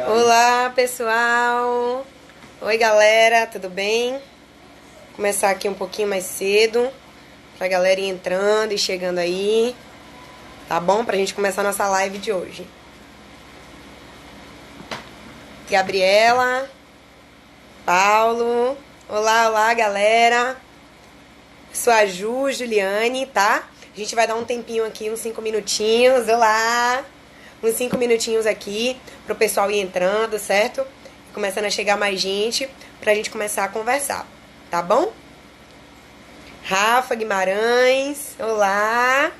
Olá, pessoal! Oi, galera, tudo bem? Vou começar aqui um pouquinho mais cedo, pra galera ir entrando e chegando aí, tá bom? Pra gente começar a nossa live de hoje. Gabriela, Paulo, olá, galera. Sou a Juliane, tá? A gente vai dar um tempinho aqui, uns 5 minutinhos, olá! Uns 5 minutinhos aqui pro pessoal ir entrando, certo? Começando a chegar mais gente pra gente começar a conversar, tá bom? Rafa Guimarães, olá!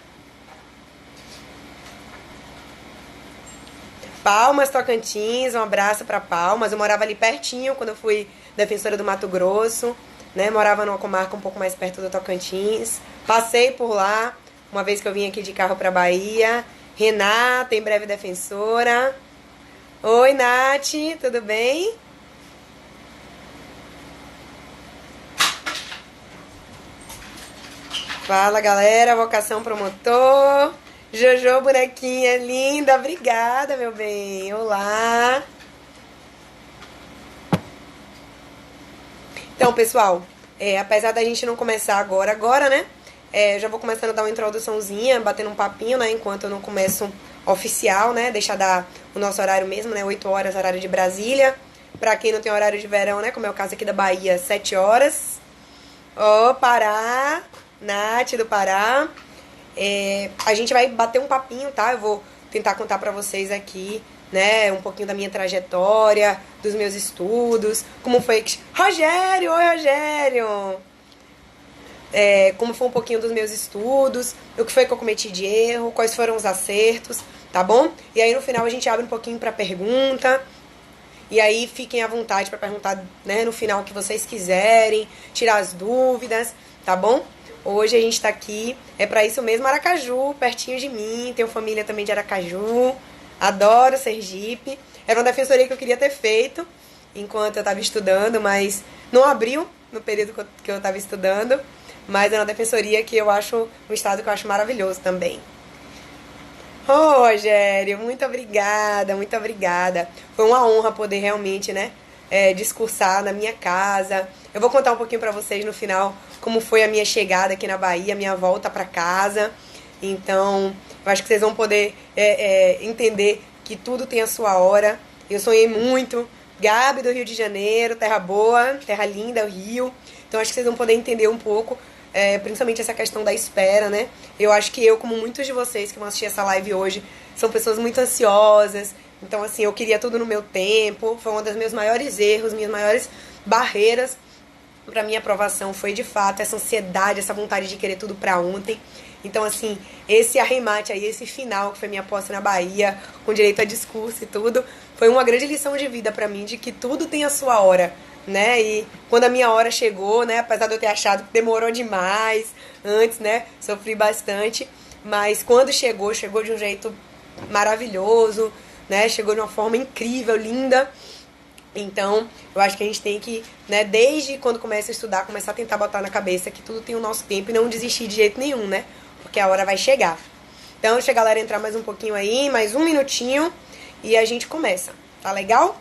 Palmas, Tocantins, um abraço pra Palmas. Eu morava ali pertinho quando eu fui defensora do Mato Grosso, né? Morava numa comarca um pouco mais perto do Tocantins. Passei por lá, uma vez que eu vim aqui de carro pra Bahia. Renata, em breve defensora. Oi, Nath, tudo bem? Fala, galera, vocação promotor. Jojo, bonequinha linda, obrigada, meu bem. Olá. Então, pessoal, apesar da gente não começar agora, né? Eu já vou começando a dar uma introduçãozinha, batendo um papinho, né? Enquanto eu não começo oficial, né? Deixar dar o nosso horário mesmo, né? 8 horas, horário de Brasília. Pra quem não tem horário de verão, né? Como é o caso aqui da Bahia, 7 horas. Ó, Pará, Nath do Pará. A gente vai bater um papinho, tá? Eu vou tentar contar pra vocês aqui, né? Um pouquinho da minha trajetória, dos meus estudos, como foi que... Rogério! Oi, Rogério! Como foi um pouquinho dos meus estudos, o que foi que eu cometi de erro, quais foram os acertos, tá bom? E aí no final a gente abre um pouquinho pra pergunta. E aí fiquem à vontade pra perguntar, né, no final o que vocês quiserem, tirar as dúvidas, tá bom? Hoje a gente tá aqui, é pra isso mesmo, Aracaju, pertinho de mim, tenho família também de Aracaju, adoro Sergipe. Era uma defensoria que eu queria ter feito enquanto eu tava estudando, mas não abriu no período que eu tava estudando. Mas é uma defensoria que eu acho, um estado que eu acho maravilhoso também. Ô, Rogério, muito obrigada, muito obrigada. Foi uma honra poder realmente, né, discursar na minha casa. Eu vou contar um pouquinho pra vocês no final como foi a minha chegada aqui na Bahia, a minha volta pra casa. Então, eu acho que vocês vão poder entender que tudo tem a sua hora. Eu sonhei muito. Gabi do Rio de Janeiro, terra boa, terra linda, o Rio. Então, acho que vocês vão poder entender um pouco, principalmente essa questão da espera, né? Eu acho que eu, como muitos de vocês que vão assistir essa live hoje, são pessoas muito ansiosas. Então, assim, eu queria tudo no meu tempo. Foi um dos meus maiores erros, minhas maiores barreiras pra minha aprovação foi, de fato, essa ansiedade, essa vontade de querer tudo pra ontem. Então, assim, esse arremate aí, esse final, que foi minha posse na Bahia, com direito a discurso e tudo, foi uma grande lição de vida pra mim, de que tudo tem a sua hora, né? E quando a minha hora chegou, né, apesar de eu ter achado que demorou demais antes, né, sofri bastante, mas quando chegou de um jeito maravilhoso, né, chegou de uma forma incrível, linda. Então, eu acho que a gente tem que, né, desde quando começa a estudar, começar a tentar botar na cabeça que tudo tem o nosso tempo e não desistir de jeito nenhum, né, porque a hora vai chegar. Então, deixa a galera entrar mais um pouquinho aí, mais um minutinho, e a gente começa, tá legal?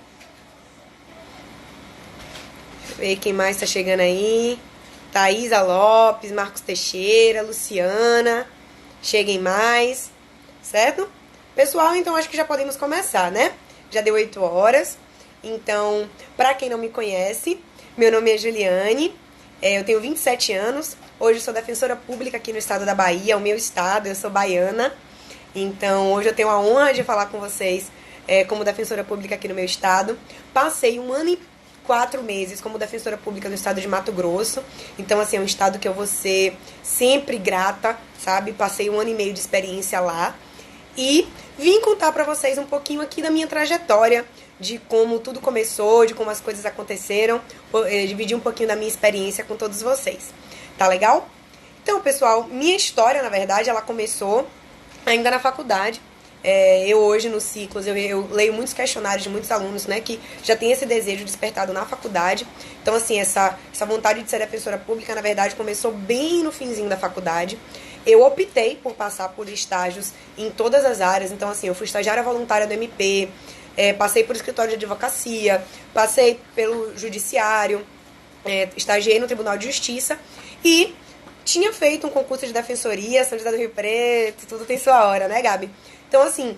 Ver quem mais tá chegando aí. Thaisa Lopes, Marcos Teixeira, Luciana. Cheguem mais, certo? Pessoal, então acho que já podemos começar, né? Já deu 8 horas. Então, pra quem não me conhece, meu nome é Juliane. Eu tenho 27 anos. Hoje eu sou defensora pública aqui no estado da Bahia, o meu estado, eu sou baiana. Então, hoje eu tenho a honra de falar com vocês como defensora pública aqui no meu estado. Passei 1 ano e 4 meses como defensora pública no estado de Mato Grosso. Então, assim, é um estado que eu vou ser sempre grata, sabe? Passei 1 ano e meio de experiência lá. E vim contar pra vocês um pouquinho aqui da minha trajetória, de como tudo começou, de como as coisas aconteceram, dividir um pouquinho da minha experiência com todos vocês. Tá legal? Então, pessoal, minha história, na verdade, ela começou ainda na faculdade. Eu hoje, nos ciclos, eu leio muitos questionários de muitos alunos, né, que já tem esse desejo despertado na faculdade. Então, assim, essa vontade de ser defensora pública, na verdade, começou bem no finzinho da faculdade. Eu optei por passar por estágios em todas as áreas. Então, assim, eu fui estagiária voluntária do MP, passei por escritório de advocacia, passei pelo judiciário, estagiei no Tribunal de Justiça e tinha feito um concurso de defensoria, São José do Rio Preto, tudo tem sua hora, né, Gabi? Então, assim,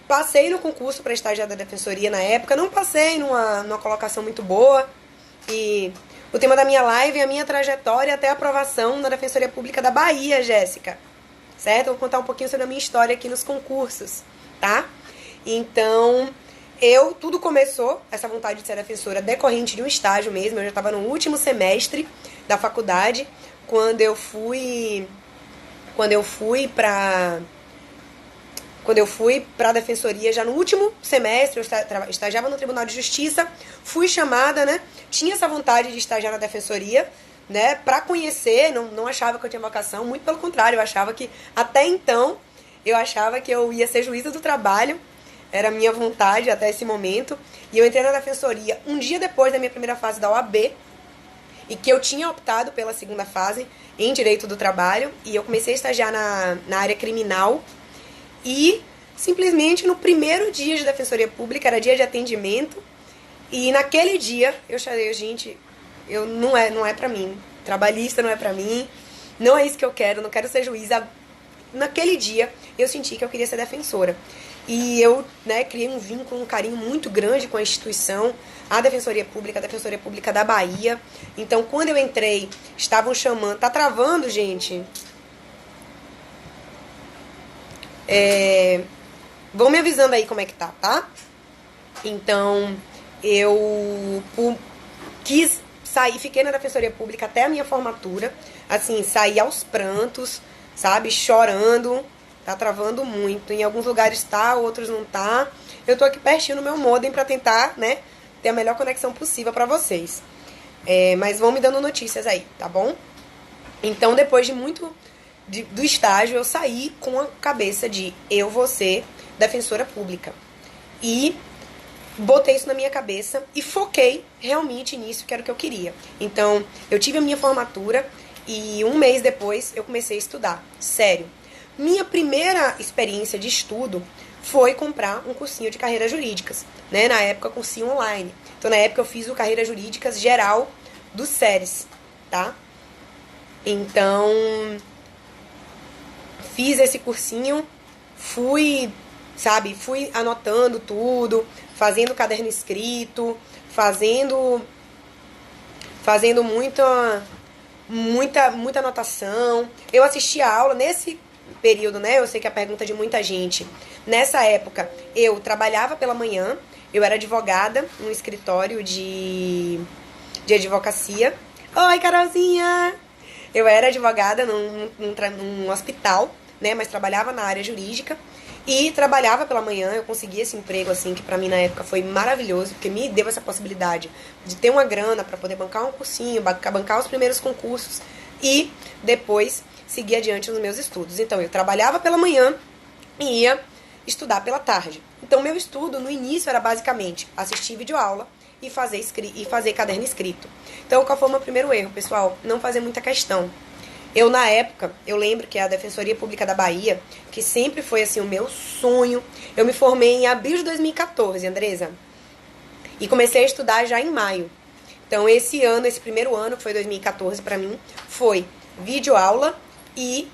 passei no concurso para estagiar da defensoria na época, não passei numa colocação muito boa e o tema da minha live é a minha trajetória até a aprovação na Defensoria Pública da Bahia, Jéssica, certo? Eu vou contar um pouquinho sobre a minha história aqui nos concursos, tá? Então, tudo começou, essa vontade de ser defensora, decorrente de um estágio mesmo. Eu já estava no último semestre da faculdade, quando eu fui para a defensoria, já no último semestre, eu estagiava no Tribunal de Justiça, fui chamada, né? Tinha essa vontade de estagiar na defensoria, né? Para conhecer, não achava que eu tinha vocação, muito pelo contrário, eu achava que, até então, eu achava que eu ia ser juíza do trabalho, era a minha vontade até esse momento, e eu entrei na defensoria um dia depois da minha primeira fase da OAB, e que eu tinha optado pela segunda fase em Direito do Trabalho, e eu comecei a estagiar na área criminal, e simplesmente no primeiro dia de defensoria pública, era dia de atendimento, e naquele dia eu falei, gente, não é pra mim, trabalhista não é pra mim, não é isso que eu quero, não quero ser juíza. Naquele dia eu senti que eu queria ser defensora. E eu, né, criei um vínculo, um carinho muito grande com a instituição, a Defensoria Pública da Bahia. Então, quando eu entrei, estavam chamando... Tá travando, gente? Vão me avisando aí como é que tá? Então, eu quis sair, fiquei na Defensoria Pública até a minha formatura. Assim, saí aos prantos, sabe? Chorando. Tá travando muito. Em alguns lugares tá, outros não tá. Eu tô aqui pertinho no meu modem pra tentar, né, ter a melhor conexão possível pra vocês. Mas vão me dando notícias aí, tá bom? Então, depois de muito do estágio, eu saí com a cabeça de eu vou ser defensora pública. E botei isso na minha cabeça e foquei realmente nisso, que era o que eu queria. Então, eu tive a minha formatura e um mês depois eu comecei a estudar. Sério. Minha primeira experiência de estudo foi comprar um cursinho de carreiras jurídicas, né? Na época, cursinho online. Então, na época, eu fiz o Carreiras Jurídicas Geral do SERES, tá? Então, fiz esse cursinho, fui anotando tudo, fazendo caderno escrito, fazendo muita anotação. Eu assisti a aula nesse período, né? Eu sei que é a pergunta de muita gente. Nessa época, eu trabalhava pela manhã, eu era advogada num escritório de advocacia. Oi, Carolzinha! Eu era advogada num hospital, né? Mas trabalhava na área jurídica e trabalhava pela manhã. Eu consegui esse emprego, assim, que pra mim na época foi maravilhoso, porque me deu essa possibilidade de ter uma grana pra poder bancar um cursinho, bancar os primeiros concursos e depois seguir adiante nos meus estudos. Então, eu trabalhava pela manhã e ia estudar pela tarde. Então, meu estudo no início era basicamente assistir videoaula e fazer caderno escrito. Então, qual foi o meu primeiro erro, pessoal? Não fazer muita questão. Eu, na época, eu lembro que a Defensoria Pública da Bahia, que sempre foi, assim, o meu sonho, eu me formei em abril de 2014, Andresa, e comecei a estudar já em maio. Então, esse primeiro ano, que foi 2014 pra mim, foi videoaula e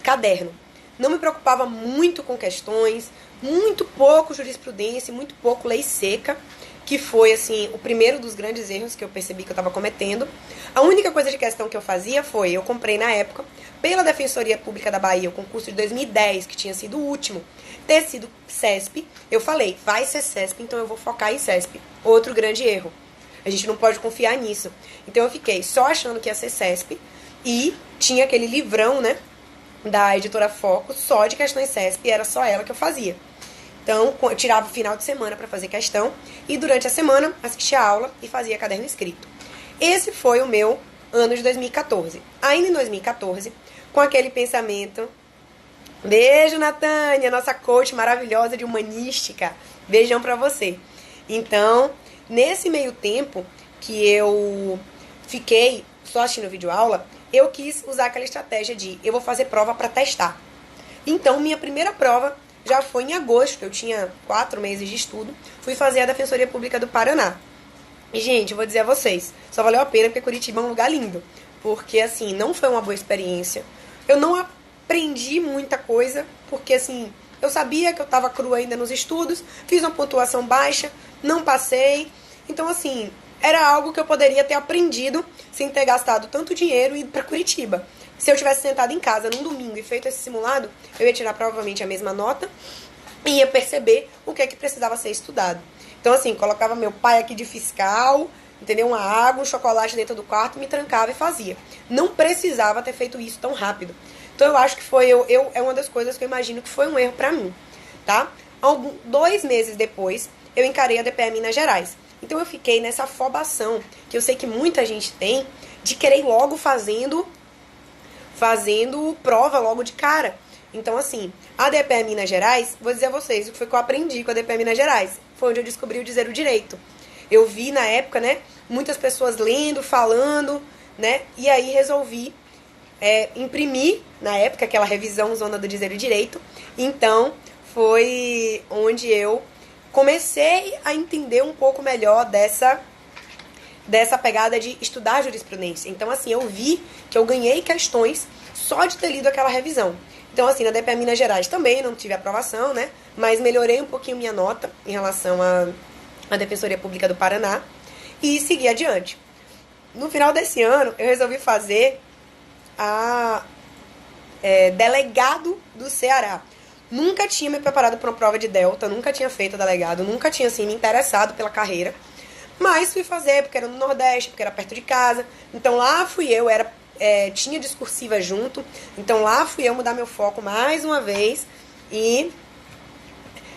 caderno. Não me preocupava muito com questões, muito pouco jurisprudência, muito pouco lei seca, que foi, assim, o primeiro dos grandes erros que eu percebi que eu estava cometendo. A única coisa de questão que eu fazia foi, eu comprei na época, pela Defensoria Pública da Bahia, o concurso de 2010, que tinha sido o último, ter sido CESP. Eu falei, vai ser CESP, então eu vou focar em CESP. Outro grande erro. A gente não pode confiar nisso. Então eu fiquei só achando que ia ser CESP e tinha aquele livrão, né, da editora Foco, só de questões CESP, e era só ela que eu fazia. Então, eu tirava o final de semana para fazer questão e durante a semana assistia a aula e fazia caderno escrito. Esse foi o meu ano de 2014. Ainda em 2014, com aquele pensamento... Beijo, Natânia, nossa coach maravilhosa de humanística. Beijão pra você. Então, nesse meio tempo que eu fiquei só assistindo videoaula, eu quis usar aquela estratégia de eu vou fazer prova para testar. Então, minha primeira prova já foi em agosto, eu tinha 4 meses de estudo, fui fazer a Defensoria Pública do Paraná. E, gente, eu vou dizer a vocês, só valeu a pena porque Curitiba é um lugar lindo. Porque, assim, não foi uma boa experiência. Eu não aprendi muita coisa, porque, assim, eu sabia que eu tava crua ainda nos estudos, fiz uma pontuação baixa, não passei. Então, assim, era algo que eu poderia ter aprendido sem ter gastado tanto dinheiro e ido pra Curitiba. Se eu tivesse sentado em casa num domingo e feito esse simulado, eu ia tirar provavelmente a mesma nota e ia perceber o que é que precisava ser estudado. Então, assim, colocava meu pai aqui de fiscal, entendeu? Uma água, um chocolate dentro do quarto, me trancava e fazia. Não precisava ter feito isso tão rápido. Então, eu acho que é uma das coisas que eu imagino que foi um erro pra mim, tá? 2 meses depois, eu encarei a DPE Minas Gerais. Então, eu fiquei nessa afobação, que eu sei que muita gente tem, de querer ir logo fazendo prova logo de cara. Então, assim, a DPE Minas Gerais, vou dizer a vocês o que foi que eu aprendi com a DPE Minas Gerais. Foi onde eu descobri o dizer o direito. Eu vi na época, né, muitas pessoas lendo, falando, né, e aí resolvi imprimir, na época, aquela revisão zona do dizer o direito. Então, foi onde eu comecei a entender um pouco melhor dessa pegada de estudar jurisprudência. Então, assim, eu vi que eu ganhei questões só de ter lido aquela revisão. Então, assim, na DPE Minas Gerais também não tive aprovação, né? Mas melhorei um pouquinho minha nota em relação à Defensoria Pública do Paraná e segui adiante. No final desse ano, eu resolvi fazer a delegado do Ceará. Nunca tinha me preparado para uma prova de Delta, nunca tinha feito delegado, nunca tinha, assim, me interessado pela carreira. Mas fui fazer porque era no Nordeste, porque era perto de casa. Então lá fui eu, tinha discursiva junto. Então lá fui eu mudar meu foco mais uma vez e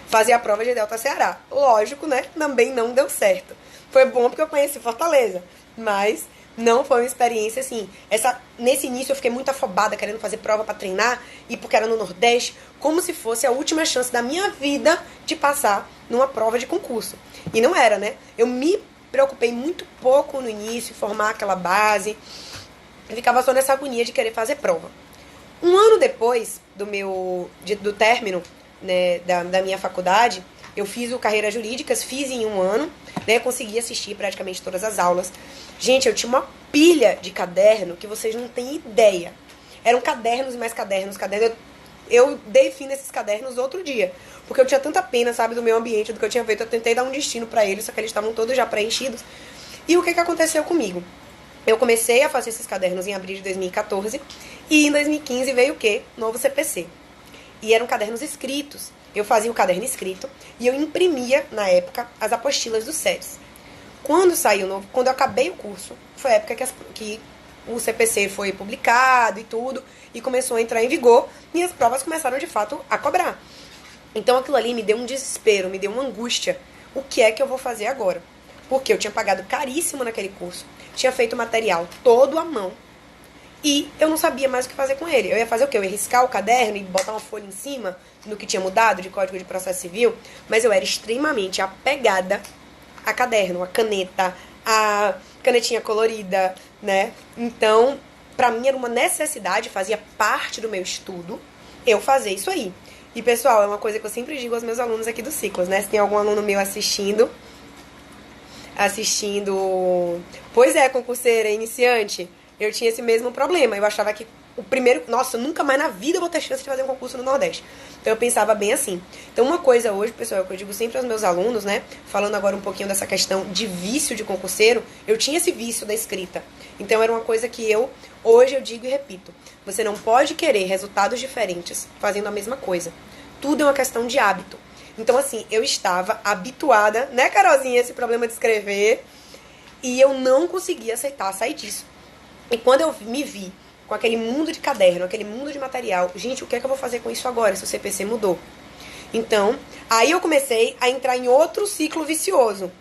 fazer a prova de Delta Ceará. Lógico, né? Também não deu certo. Foi bom porque eu conheci Fortaleza, mas não foi uma experiência assim. Nesse início eu fiquei muito afobada, querendo fazer prova pra treinar, e porque era no Nordeste, como se fosse a última chance da minha vida de passar numa prova de concurso. E não era, né? Eu me preocupei muito pouco no início, formar aquela base. Eu ficava só nessa agonia de querer fazer prova. Um ano depois do término, né, da minha faculdade, eu fiz o Carreiras Jurídicas, fiz em um ano, né, consegui assistir praticamente todas as aulas. Gente, eu tinha uma pilha de caderno que vocês não têm ideia. Eram cadernos e mais cadernos. Eu dei fim nesses cadernos outro dia, porque eu tinha tanta pena, sabe, do meu ambiente, do que eu tinha feito. Eu tentei dar um destino pra eles, só que eles estavam todos já preenchidos. E o que aconteceu comigo? Eu comecei a fazer esses cadernos em abril de 2014, e em 2015 veio o quê? Novo CPC. E eram cadernos escritos. Eu fazia o caderno escrito e eu imprimia, na época, as apostilas dos SEDs. Quando eu acabei o curso, foi a época que o CPC foi publicado e tudo, e começou a entrar em vigor, e as provas começaram, de fato, a cobrar. Então aquilo ali me deu um desespero, me deu uma angústia. O que é que eu vou fazer agora? Porque eu tinha pagado caríssimo naquele curso, tinha feito o material todo à mão, e eu não sabia mais o que fazer com ele. Eu ia fazer o quê? Eu ia riscar o caderno e botar uma folha em cima no que tinha mudado de Código de Processo Civil, mas eu era extremamente apegada a caderno, a caneta, a canetinha colorida, né? Então, pra mim era uma necessidade, fazia parte do meu estudo, eu fazer isso aí. E, pessoal, é uma coisa que eu sempre digo aos meus alunos aqui do Ciclos, né? Se tem algum aluno meu assistindo, pois é, concurseira, iniciante, eu tinha esse mesmo problema. Eu achava que nossa, nunca mais na vida eu vou ter chance de fazer um concurso no Nordeste. Então eu pensava bem assim. Então uma coisa hoje, pessoal, que eu digo sempre aos meus alunos, né, falando agora um pouquinho dessa questão de vício de concurseiro, eu tinha esse vício da escrita. Então era uma coisa que hoje eu digo e repito, você não pode querer resultados diferentes fazendo a mesma coisa. Tudo é uma questão de hábito. Então assim, eu estava habituada, né, Carolzinha, esse problema de escrever, e eu não conseguia aceitar sair disso. E quando eu me vi com aquele mundo de caderno, aquele mundo de material, gente, o que é que eu vou fazer com isso agora, se o CPC mudou? Então, aí eu comecei a entrar em outro ciclo vicioso.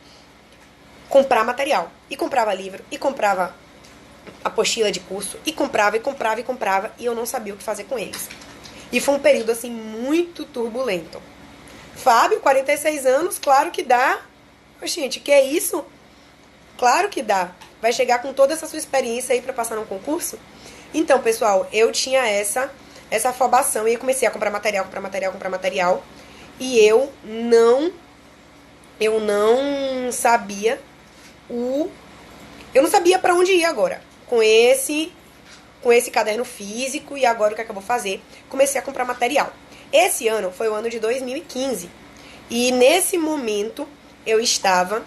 Comprar material. E comprava livro, e comprava apostila de curso, e comprava, e eu não sabia o que fazer com eles. E foi um período, assim, muito turbulento. Fábio, 46 anos, claro que dá. Gente, que é isso? Claro que dá. Vai chegar com toda essa sua experiência aí pra passar num concurso? Então, pessoal, eu tinha essa afobação e eu comecei a comprar material. e eu não sabia eu não sabia para onde ir agora com esse caderno físico. E agora o que é que eu vou fazer? Comecei a comprar material. Esse ano foi o ano de 2015 e nesse momento eu estava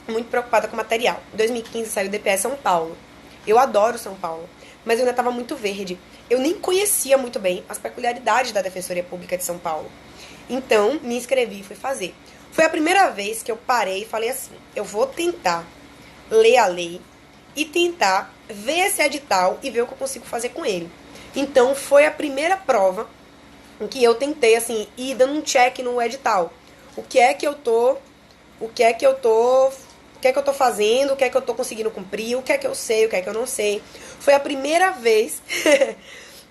muito preocupada com material. Em 2015 saiu o DPE São Paulo. Eu adoro São Paulo, mas eu ainda estava muito verde. Eu nem conhecia muito bem as peculiaridades da Defensoria Pública de São Paulo. Então, me inscrevi e fui fazer. Foi a primeira vez que eu parei e falei assim, eu vou tentar ler a lei e tentar ver esse edital e ver o que eu consigo fazer com ele. Então, foi a primeira prova em que eu tentei, assim, ir dando um check no edital. O que é que eu tô fazendo, o que é que eu tô conseguindo cumprir, o que é que eu sei, o que é que eu não sei. Foi a primeira vez.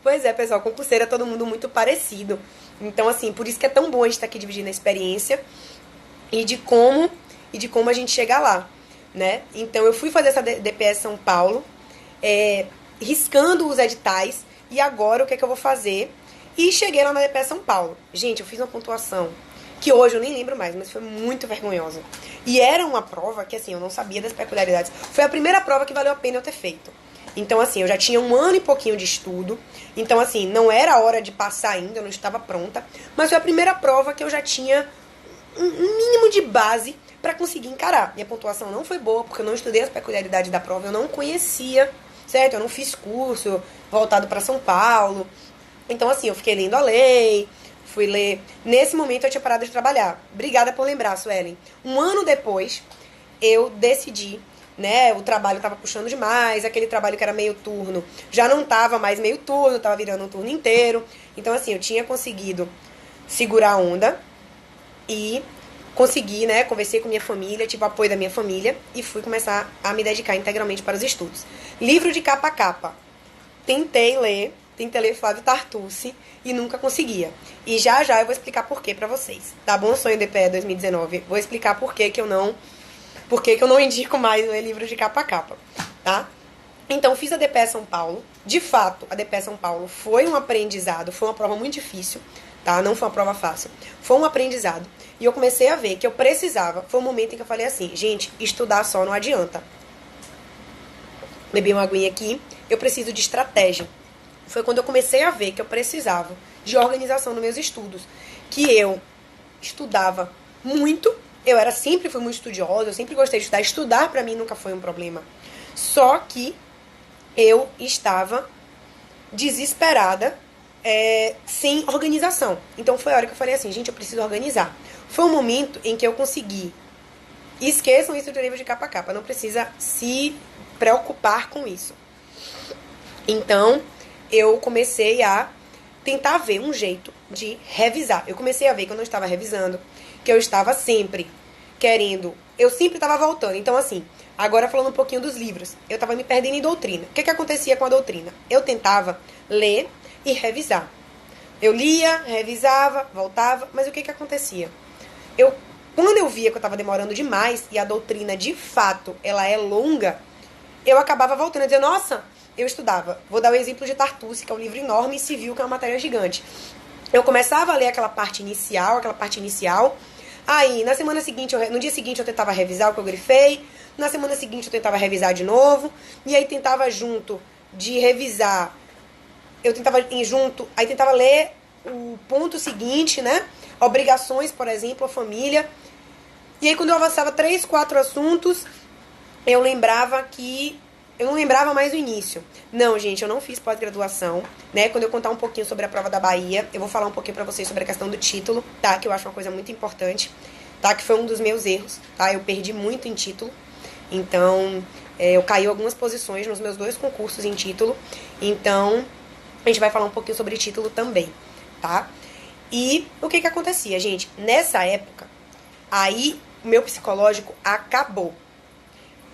Pois é, pessoal, concurseiro é todo mundo muito parecido. Então, assim, por isso que é tão bom a gente estar aqui dividindo a experiência e de como a gente chega lá, né? Então, eu fui fazer essa DPS São Paulo, riscando os editais, e agora o que é que eu vou fazer? E cheguei lá na DPS São Paulo. Gente, eu fiz uma pontuação que hoje eu nem lembro mais, mas foi muito vergonhosa. E era uma prova que, assim, eu não sabia das peculiaridades. Foi a primeira prova que valeu a pena eu ter feito. Então, assim, eu já tinha 1 ano e pouquinho de estudo. Então, assim, não era hora de passar ainda, eu não estava pronta. Mas foi a primeira prova que eu já tinha um mínimo de base para conseguir encarar. Minha pontuação não foi boa, porque eu não estudei as peculiaridades da prova, eu não conhecia, certo? Eu não fiz curso voltado para São Paulo. Então, assim, eu fiquei lendo a lei, fui ler. Nesse momento eu tinha parado de trabalhar. Obrigada por lembrar, Suelen. 1 ano depois, eu decidi, né? O trabalho tava puxando demais, aquele trabalho que era meio turno já não tava mais meio turno, tava virando um turno inteiro. Então, assim, eu tinha conseguido segurar a onda e consegui, né? Conversei com minha família, tive o apoio da minha família e fui começar a me dedicar integralmente para os estudos. Livro de capa a capa. Tentei ler Flávio Tartucci e nunca conseguia. E já eu vou explicar por quê pra vocês. Tá bom? Sonho DPE 2019. Vou explicar por que eu não indico mais ler livro de capa a capa, tá? Então, fiz a DPE São Paulo. De fato, a DPE São Paulo foi um aprendizado, foi uma prova muito difícil, tá? Não foi uma prova fácil. Foi um aprendizado. E eu comecei a ver que eu precisava. Foi um momento em que eu falei assim, gente, estudar só não adianta. Bebi uma aguinha aqui. Eu preciso de estratégia. Foi quando eu comecei a ver que eu precisava de organização nos meus estudos. Que eu estudava muito. Eu sempre fui muito estudiosa, eu sempre gostei de estudar. Estudar pra mim nunca foi um problema. Só que eu estava desesperada, sem organização. Então foi a hora que eu falei assim, gente, eu preciso organizar. Foi um momento em que eu consegui. Esqueçam isso do livro de capa a capa, não precisa se preocupar com isso. Então, eu comecei a tentar ver um jeito de revisar. Eu comecei a ver que eu não estava revisando, que eu estava sempre querendo, eu sempre estava voltando. Então, assim, agora falando um pouquinho dos livros, eu estava me perdendo em doutrina. O que acontecia com a doutrina? Eu tentava ler e revisar. Eu lia, revisava, voltava, mas o que acontecia? Quando eu via que eu estava demorando demais, e a doutrina, de fato, ela é longa, eu acabava voltando a dizer, nossa, eu estudava. Vou dar o exemplo de Tartucci, que é um livro enorme, e Civil, que é uma matéria gigante. Eu começava a ler aquela parte inicial, aí na semana seguinte, no dia seguinte eu tentava revisar o que eu grifei, na semana seguinte eu tentava revisar de novo, e aí tentava junto de revisar, aí tentava ler o ponto seguinte, né? Obrigações, por exemplo, a família. E aí quando eu avançava 3, 4 assuntos, eu não lembrava mais o início. Não, gente, eu não fiz pós-graduação, né? Quando eu contar um pouquinho sobre a prova da Bahia, eu vou falar um pouquinho pra vocês sobre a questão do título, tá? Que eu acho uma coisa muito importante, tá? Que foi um dos meus erros, tá? Eu perdi muito em título. Então, eu caí algumas posições nos meus 2 concursos em título. Então, a gente vai falar um pouquinho sobre título também, tá? E o que acontecia, gente? Nessa época, aí, o meu psicológico acabou.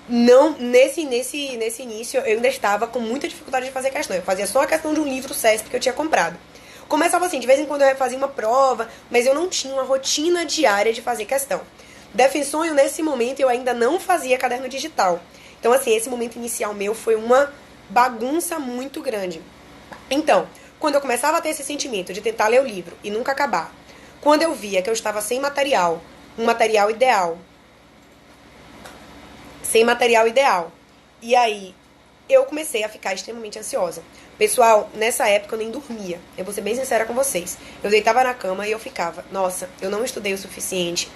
Não, nesse início, eu ainda estava com muita dificuldade de fazer questão. Eu fazia só a questão de um livro CESP que eu tinha comprado. Começava assim, de vez em quando eu fazia uma prova, mas eu não tinha uma rotina diária de fazer questão. Defensonho, nesse momento, eu ainda não fazia caderno digital. Então, assim, esse momento inicial meu foi uma bagunça muito grande. Então, quando eu começava a ter esse sentimento de tentar ler o livro e nunca acabar, Quando eu via que eu estava sem material, um material ideal, sem material ideal, e aí eu comecei a ficar extremamente ansiosa. Pessoal, nessa época eu nem dormia. Eu vou ser bem sincera com vocês. Eu deitava na cama e eu ficava, nossa, eu não estudei o suficiente.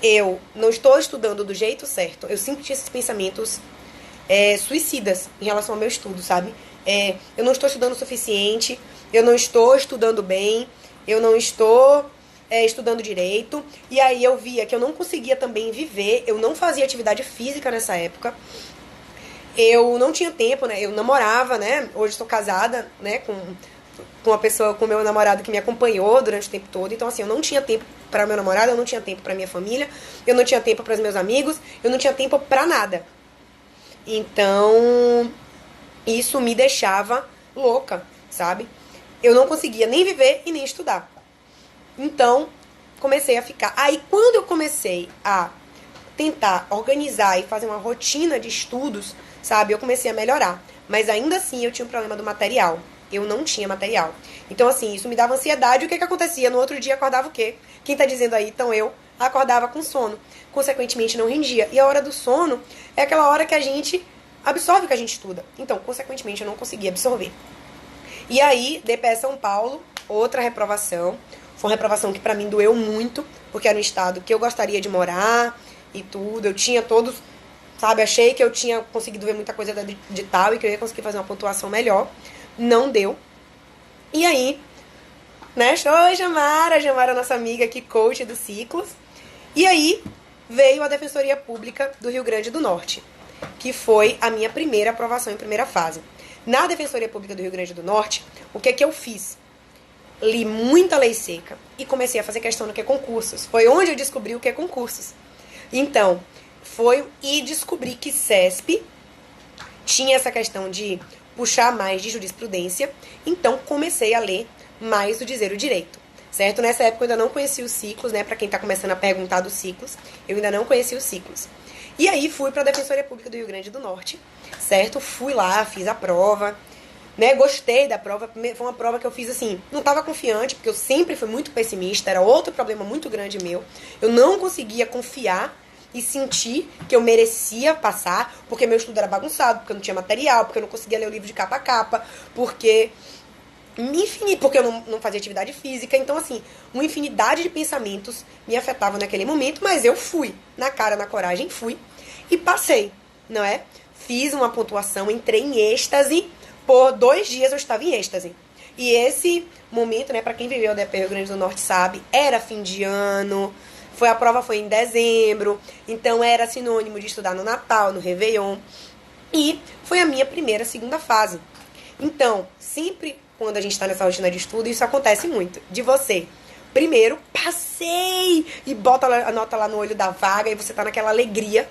Eu não estou estudando do jeito certo. Eu sempre tinha esses pensamentos suicidas em relação ao meu estudo, sabe? Eu não estou estudando o suficiente, eu não estou estudando bem, eu não estou estudando direito. E aí eu via que eu não conseguia também viver, eu não fazia atividade física nessa época. Eu não tinha tempo, né? Eu namorava, né? Hoje estou casada, né? Com uma pessoa, com meu namorado que me acompanhou durante o tempo todo. Então, assim, eu não tinha tempo para meu namorado, eu não tinha tempo para minha família, eu não tinha tempo para os meus amigos, eu não tinha tempo para nada. Então, isso me deixava louca, sabe? Eu não conseguia nem viver e nem estudar. Então, comecei a ficar. Aí, quando eu comecei a tentar organizar e fazer uma rotina de estudos, sabe, eu comecei a melhorar. Mas ainda assim eu tinha um problema do material. Eu não tinha material. Então, assim, isso me dava ansiedade. E o que acontecia? No outro dia acordava o quê? Quem tá dizendo aí? Então eu acordava com sono. Consequentemente, não rendia. E a hora do sono é aquela hora que a gente absorve o que a gente estuda. Então, consequentemente, eu não conseguia absorver. E aí, DPE São Paulo, outra reprovação. Foi uma reprovação que pra mim doeu muito, porque era um estado que eu gostaria de morar e tudo. Eu tinha todos, sabe, achei que eu tinha conseguido ver muita coisa da digital e que eu ia conseguir fazer uma pontuação melhor. Não deu. E aí, né, oi Jamara, Jamara nossa amiga aqui, coach dos ciclos. E aí, veio a Defensoria Pública do Rio Grande do Norte, que foi a minha primeira aprovação em primeira fase. Na Defensoria Pública do Rio Grande do Norte, o que eu fiz? Li muita lei seca e comecei a fazer questão do que é concursos. Foi onde eu descobri o que é concursos. Então, e descobri que CESP tinha essa questão de puxar mais de jurisprudência, então comecei a ler mais o Dizer o Direito, certo? Nessa época eu ainda não conhecia os ciclos, né? Pra quem tá começando a perguntar dos ciclos, eu ainda não conhecia os ciclos. E aí fui pra Defensoria Pública do Rio Grande do Norte, certo? Fui lá, fiz a prova, né? Gostei da prova, foi uma prova que eu fiz assim, não tava confiante, porque eu sempre fui muito pessimista, era outro problema muito grande meu. Eu não conseguia confiar e sentir que eu merecia passar, porque meu estudo era bagunçado, porque eu não tinha material, porque eu não conseguia ler o livro de capa a capa, porque porque eu não fazia atividade física. Então, assim, uma infinidade de pensamentos me afetavam naquele momento, mas eu fui, na cara, na coragem, fui e passei, não é? Fiz uma pontuação, entrei em êxtase, por 2 dias eu estava em êxtase. E esse momento, né, pra quem viveu o DP Rio Grande do Norte sabe, era fim de ano, a prova foi em dezembro, então era sinônimo de estudar no Natal, no Réveillon, e foi a minha segunda fase. Então, sempre quando a gente está nessa rotina de estudo, isso acontece muito, de você, primeiro, passei, e bota a nota lá no olho da vaga, e você tá naquela alegria,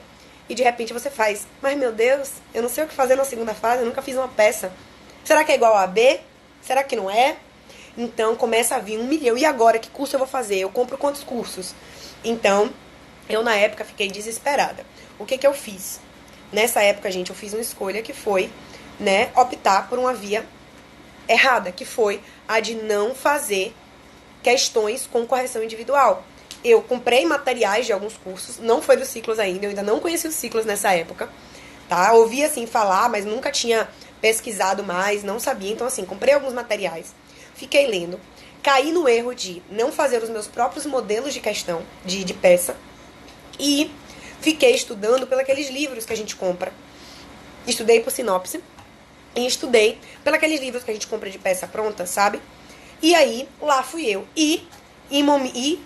e de repente você faz, mas meu Deus, eu não sei o que fazer na segunda fase, eu nunca fiz uma peça. Será que é igual a B? Será que não é? Então começa a vir 1 milhão. E agora, que curso eu vou fazer? Eu compro quantos cursos? Então, eu na época fiquei desesperada. O que eu fiz? Nessa época, gente, eu fiz uma escolha que foi, né, optar por uma via errada, que foi a de não fazer questões com correção individual. Eu comprei materiais de alguns cursos, não foi dos ciclos ainda, eu ainda não conheci os ciclos nessa época, tá? Ouvi, assim, falar, mas nunca tinha pesquisado mais, não sabia. Então, assim, comprei alguns materiais, fiquei lendo, caí no erro de não fazer os meus próprios modelos de questão, de peça, e fiquei estudando pelos aqueles livros que a gente compra. Estudei por sinopse e estudei pelos aqueles livros que a gente compra de peça pronta, sabe? E aí, lá fui eu. E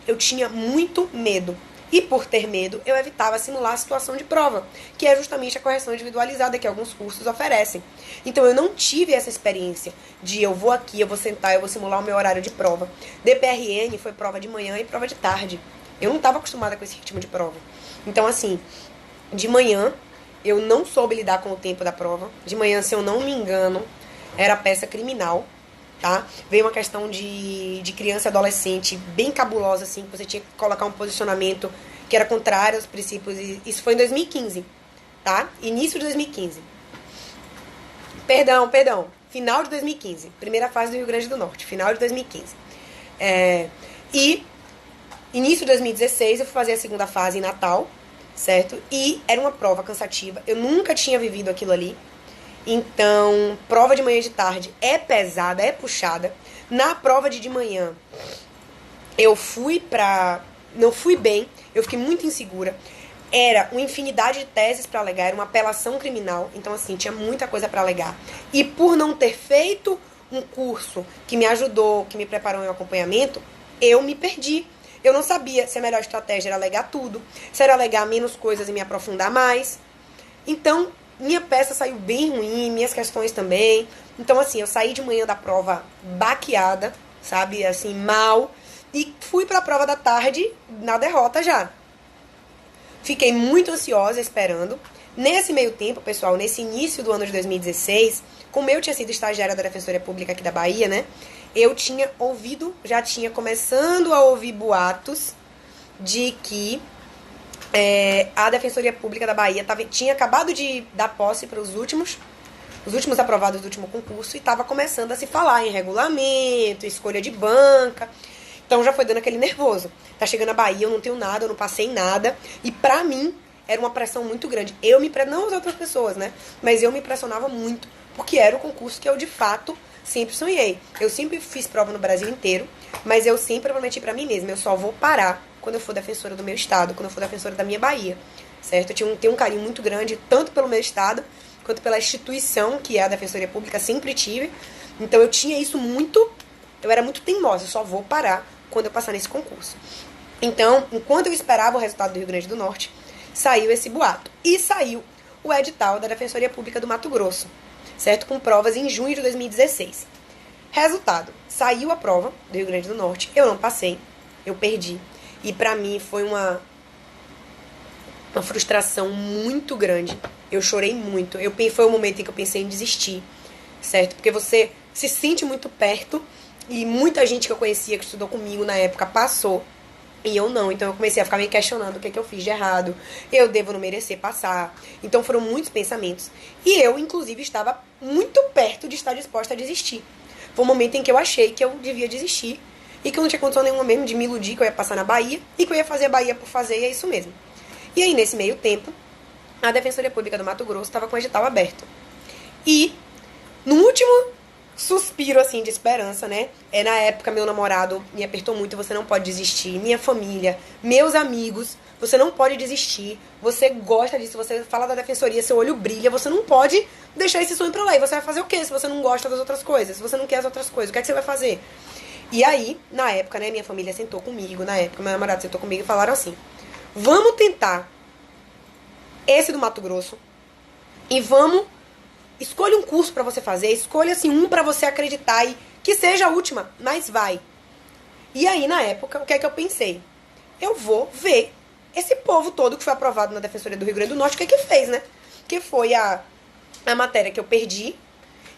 eu tinha muito medo. E por ter medo, eu evitava simular a situação de prova, que é justamente a correção individualizada que alguns cursos oferecem. Então eu não tive essa experiência de eu vou aqui, eu vou sentar, eu vou simular o meu horário de prova. DPRN foi prova de manhã e prova de tarde. Eu não estava acostumada com esse ritmo de prova. Então, assim, de manhã eu não soube lidar com o tempo da prova. De manhã, se eu não me engano, era peça criminal, tá? Veio uma questão de criança e adolescente bem cabulosa, assim, que você tinha que colocar um posicionamento que era contrário aos princípios. E isso foi em 2015, tá? Início de 2015. Perdão. Final de 2015. Primeira fase do Rio Grande do Norte. Final de 2015. E Início de 2016, eu fui fazer a segunda fase em Natal, certo? E era uma prova cansativa. Eu nunca tinha vivido aquilo ali. Então, prova de manhã e de tarde é pesada, é puxada. Na prova de manhã, eu fui pra... Não fui bem, eu fiquei muito insegura. Era uma infinidade de teses pra alegar, era uma apelação criminal. Então, assim, tinha muita coisa pra alegar. E por não ter feito um curso que me ajudou, que me preparou em um acompanhamento, eu me perdi. Eu não sabia se a melhor estratégia era alegar tudo, se era alegar menos coisas e me aprofundar mais. Então, minha peça saiu bem ruim, minhas questões também. Então, assim, eu saí de manhã da prova baqueada, sabe? Assim, mal. E fui pra prova da tarde na derrota já. Fiquei muito ansiosa esperando. Nesse meio tempo, pessoal, nesse início do ano de 2016, como eu tinha sido estagiária da Defensoria Pública aqui da Bahia, né? Eu tinha ouvido, já tinha começando a ouvir boatos de que a Defensoria Pública da Bahia tinha acabado de dar posse para os últimos aprovados do último concurso e estava começando a se falar em regulamento, escolha de banca. Então já foi dando aquele nervoso. Tá chegando a Bahia, eu não tenho nada, eu não passei nada. E pra mim, era uma pressão muito grande. Não as outras pessoas, né? Mas eu me pressionava muito, porque era o concurso que eu, de fato, sempre sonhei. Eu sempre fiz prova no Brasil inteiro, mas eu sempre prometi pra mim mesma, eu só vou parar quando eu for defensora do meu estado, quando eu for defensora da minha Bahia, certo? Eu tenho um carinho muito grande, tanto pelo meu estado, quanto pela instituição, que é a Defensoria Pública, sempre tive. Então eu tinha isso muito, eu era muito teimosa, eu só vou parar quando eu passar nesse concurso. Então, enquanto eu esperava o resultado do Rio Grande do Norte, saiu esse boato. E saiu o edital da Defensoria Pública do Mato Grosso, certo? Com provas em junho de 2016. Resultado, saiu a prova do Rio Grande do Norte, eu não passei, eu perdi. E pra mim foi uma frustração muito grande. Eu chorei muito. Foi o momento em que eu pensei em desistir, certo? Porque você se sente muito perto e muita gente que eu conhecia, que estudou comigo na época, passou. E eu não, então eu comecei a ficar me questionando o que é que eu fiz de errado, eu devo não merecer passar. Então foram muitos pensamentos. E eu, inclusive, estava muito perto de estar disposta a desistir. Foi um momento em que eu achei que eu devia desistir e que eu não tinha condição nenhuma mesmo de me iludir que eu ia passar na Bahia e que eu ia fazer a Bahia por fazer, e é isso mesmo. E aí, nesse meio tempo, a Defensoria Pública do Mato Grosso estava com o edital aberto. E, no último suspiro, assim, de esperança, né? Na época, meu namorado me apertou muito, você não pode desistir. Minha família, meus amigos, você não pode desistir. Você gosta disso, você fala da defensoria, seu olho brilha, você não pode deixar esse sonho pra lá. E você vai fazer o quê se você não gosta das outras coisas? Se você não quer as outras coisas, o que é que você vai fazer? E aí, na época, né, minha família sentou comigo, meu namorado sentou comigo e falaram assim: vamos tentar esse do Mato Grosso e escolha um curso pra você fazer, escolha assim um pra você acreditar e que seja a última, mas vai. E aí, na época, o que é que eu pensei? Eu vou ver esse povo todo que foi aprovado na Defensoria do Rio Grande do Norte, o que é que fez, né? Que foi a matéria que eu perdi.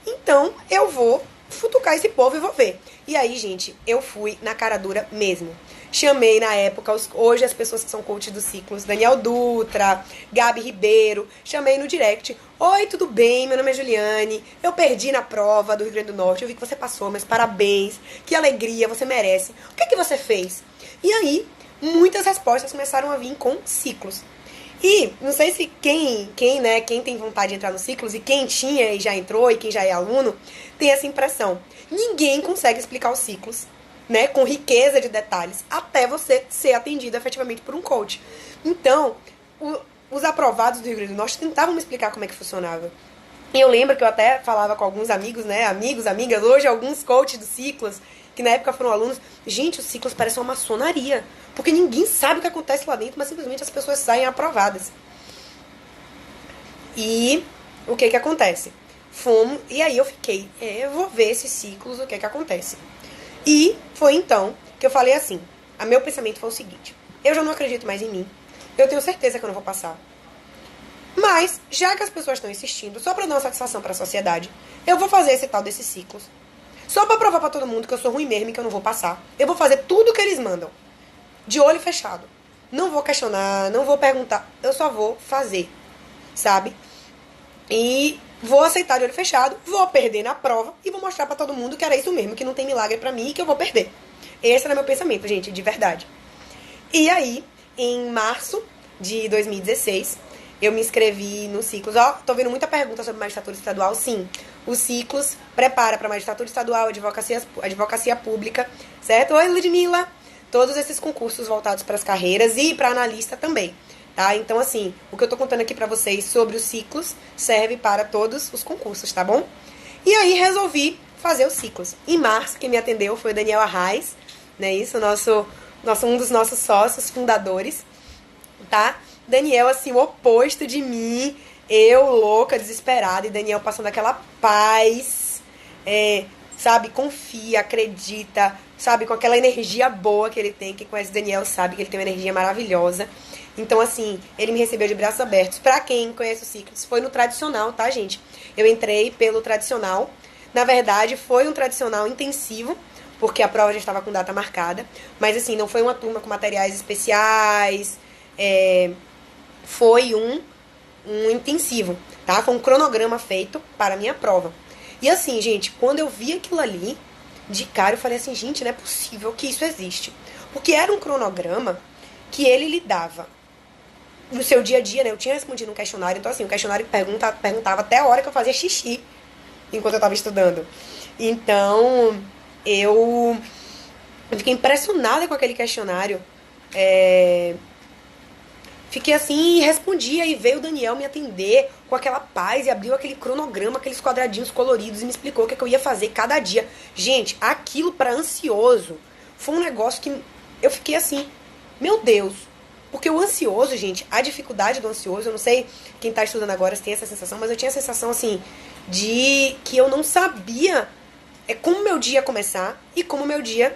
Então, eu vou futucar esse povo e vou ver. E aí, gente, eu fui na cara dura mesmo. Chamei na época, hoje as pessoas que são coaches dos ciclos, Daniel Dutra, Gabi Ribeiro, chamei no direct. Oi, tudo bem? Meu nome é Juliane, eu perdi na prova do Rio Grande do Norte, eu vi que você passou, mas parabéns, que alegria, você merece. O que é que você fez? E aí, muitas respostas começaram a vir com ciclos. E não sei se quem tem vontade de entrar nos ciclos, e quem tinha e já entrou, e quem já é aluno, tem essa impressão. Ninguém consegue explicar os ciclos, né, com riqueza de detalhes, até você ser atendido efetivamente por um coach. Então, os aprovados do Rio Grande do Norte tentavam me explicar como é que funcionava. E eu lembro que eu até falava com alguns amigos, né, amigos, amigas, hoje alguns coaches dos ciclos, que na época foram alunos, gente, os ciclos parecem uma maçonaria, porque ninguém sabe o que acontece lá dentro, mas simplesmente as pessoas saem aprovadas. E o que acontece? E aí eu fiquei, eu vou ver esses ciclos, o que acontece. E foi então que eu falei assim, meu pensamento foi o seguinte: eu já não acredito mais em mim, eu tenho certeza que eu não vou passar. Mas, já que as pessoas estão insistindo, só pra dar uma satisfação pra sociedade, eu vou fazer esse tal desses ciclos. Só pra provar pra todo mundo que eu sou ruim mesmo e que eu não vou passar. Eu vou fazer tudo que eles mandam, de olho fechado. Não vou questionar, não vou perguntar, eu só vou fazer, sabe? E vou aceitar de olho fechado, vou perder na prova e vou mostrar pra todo mundo que era isso mesmo, que não tem milagre pra mim e que eu vou perder. Esse era meu pensamento, gente, de verdade. E aí, em março de 2016, eu me inscrevi no Ciclos. Ó, tô vendo muita pergunta sobre magistratura estadual. Sim, o Ciclos prepara para magistratura estadual, advocacia pública, certo? Oi, Ludmilla! Todos esses concursos voltados para as carreiras e para analista também, tá? Então, assim, o que eu tô contando aqui para vocês sobre os Ciclos serve para todos os concursos, tá bom? E aí, resolvi fazer os Ciclos. Em março, quem me atendeu foi o Daniel Arraes, né? Isso, um dos nossos sócios fundadores, tá? Daniel, assim, o oposto de mim, eu louca, desesperada, e Daniel passando aquela paz, sabe, confia, acredita, sabe, com aquela energia boa que ele tem. Quem conhece Daniel sabe que ele tem uma energia maravilhosa. Então, assim, ele me recebeu de braços abertos. Pra quem conhece o Ciclos, foi no tradicional, tá, gente? Eu entrei pelo tradicional. Na verdade, foi um tradicional intensivo, porque a prova já estava com data marcada. Mas, assim, não foi uma turma com materiais especiais. Foi um intensivo, tá? Foi um cronograma feito para a minha prova. E, assim, gente, quando eu vi aquilo ali, de cara, eu falei assim, gente, não é possível que isso existe. Porque era um cronograma que ele lidava no seu dia a dia, né? Eu tinha respondido um questionário, então, assim, o questionário perguntava até a hora que eu fazia xixi enquanto eu estava estudando. Então, eu fiquei impressionada com aquele questionário. Fiquei assim e respondia, e veio o Daniel me atender com aquela paz e abriu aquele cronograma, aqueles quadradinhos coloridos e me explicou o que eu ia fazer cada dia. Gente, aquilo para ansioso foi um negócio que eu fiquei assim, meu Deus. Porque o ansioso, gente, a dificuldade do ansioso, eu não sei quem tá estudando agora se tem essa sensação, mas eu tinha a sensação assim de que eu não sabia como o meu dia ia começar e como o meu dia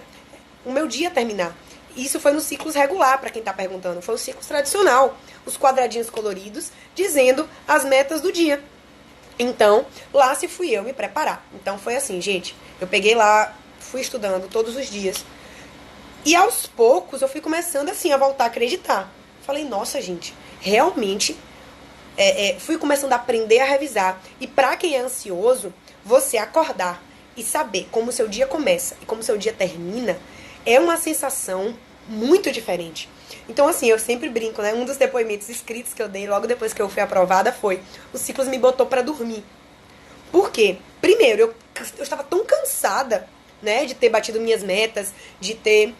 terminar. Isso foi no Ciclos regular, para quem tá perguntando. Foi o Ciclos tradicional. Os quadradinhos coloridos dizendo as metas do dia. Então, lá se fui eu me preparar. Então, foi assim, gente. Eu peguei lá, fui estudando todos os dias. E aos poucos, eu fui começando assim a voltar a acreditar. Falei, nossa, gente, realmente fui começando a aprender a revisar. E para quem é ansioso, você acordar e saber como o seu dia começa e como o seu dia termina é uma sensação muito diferente. Então, assim, eu sempre brinco, né? Um dos depoimentos escritos que eu dei logo depois que eu fui aprovada foi: o Ciclos me botou pra dormir. Por quê? Primeiro, eu estava tão cansada, né? De ter batido minhas metas, de ter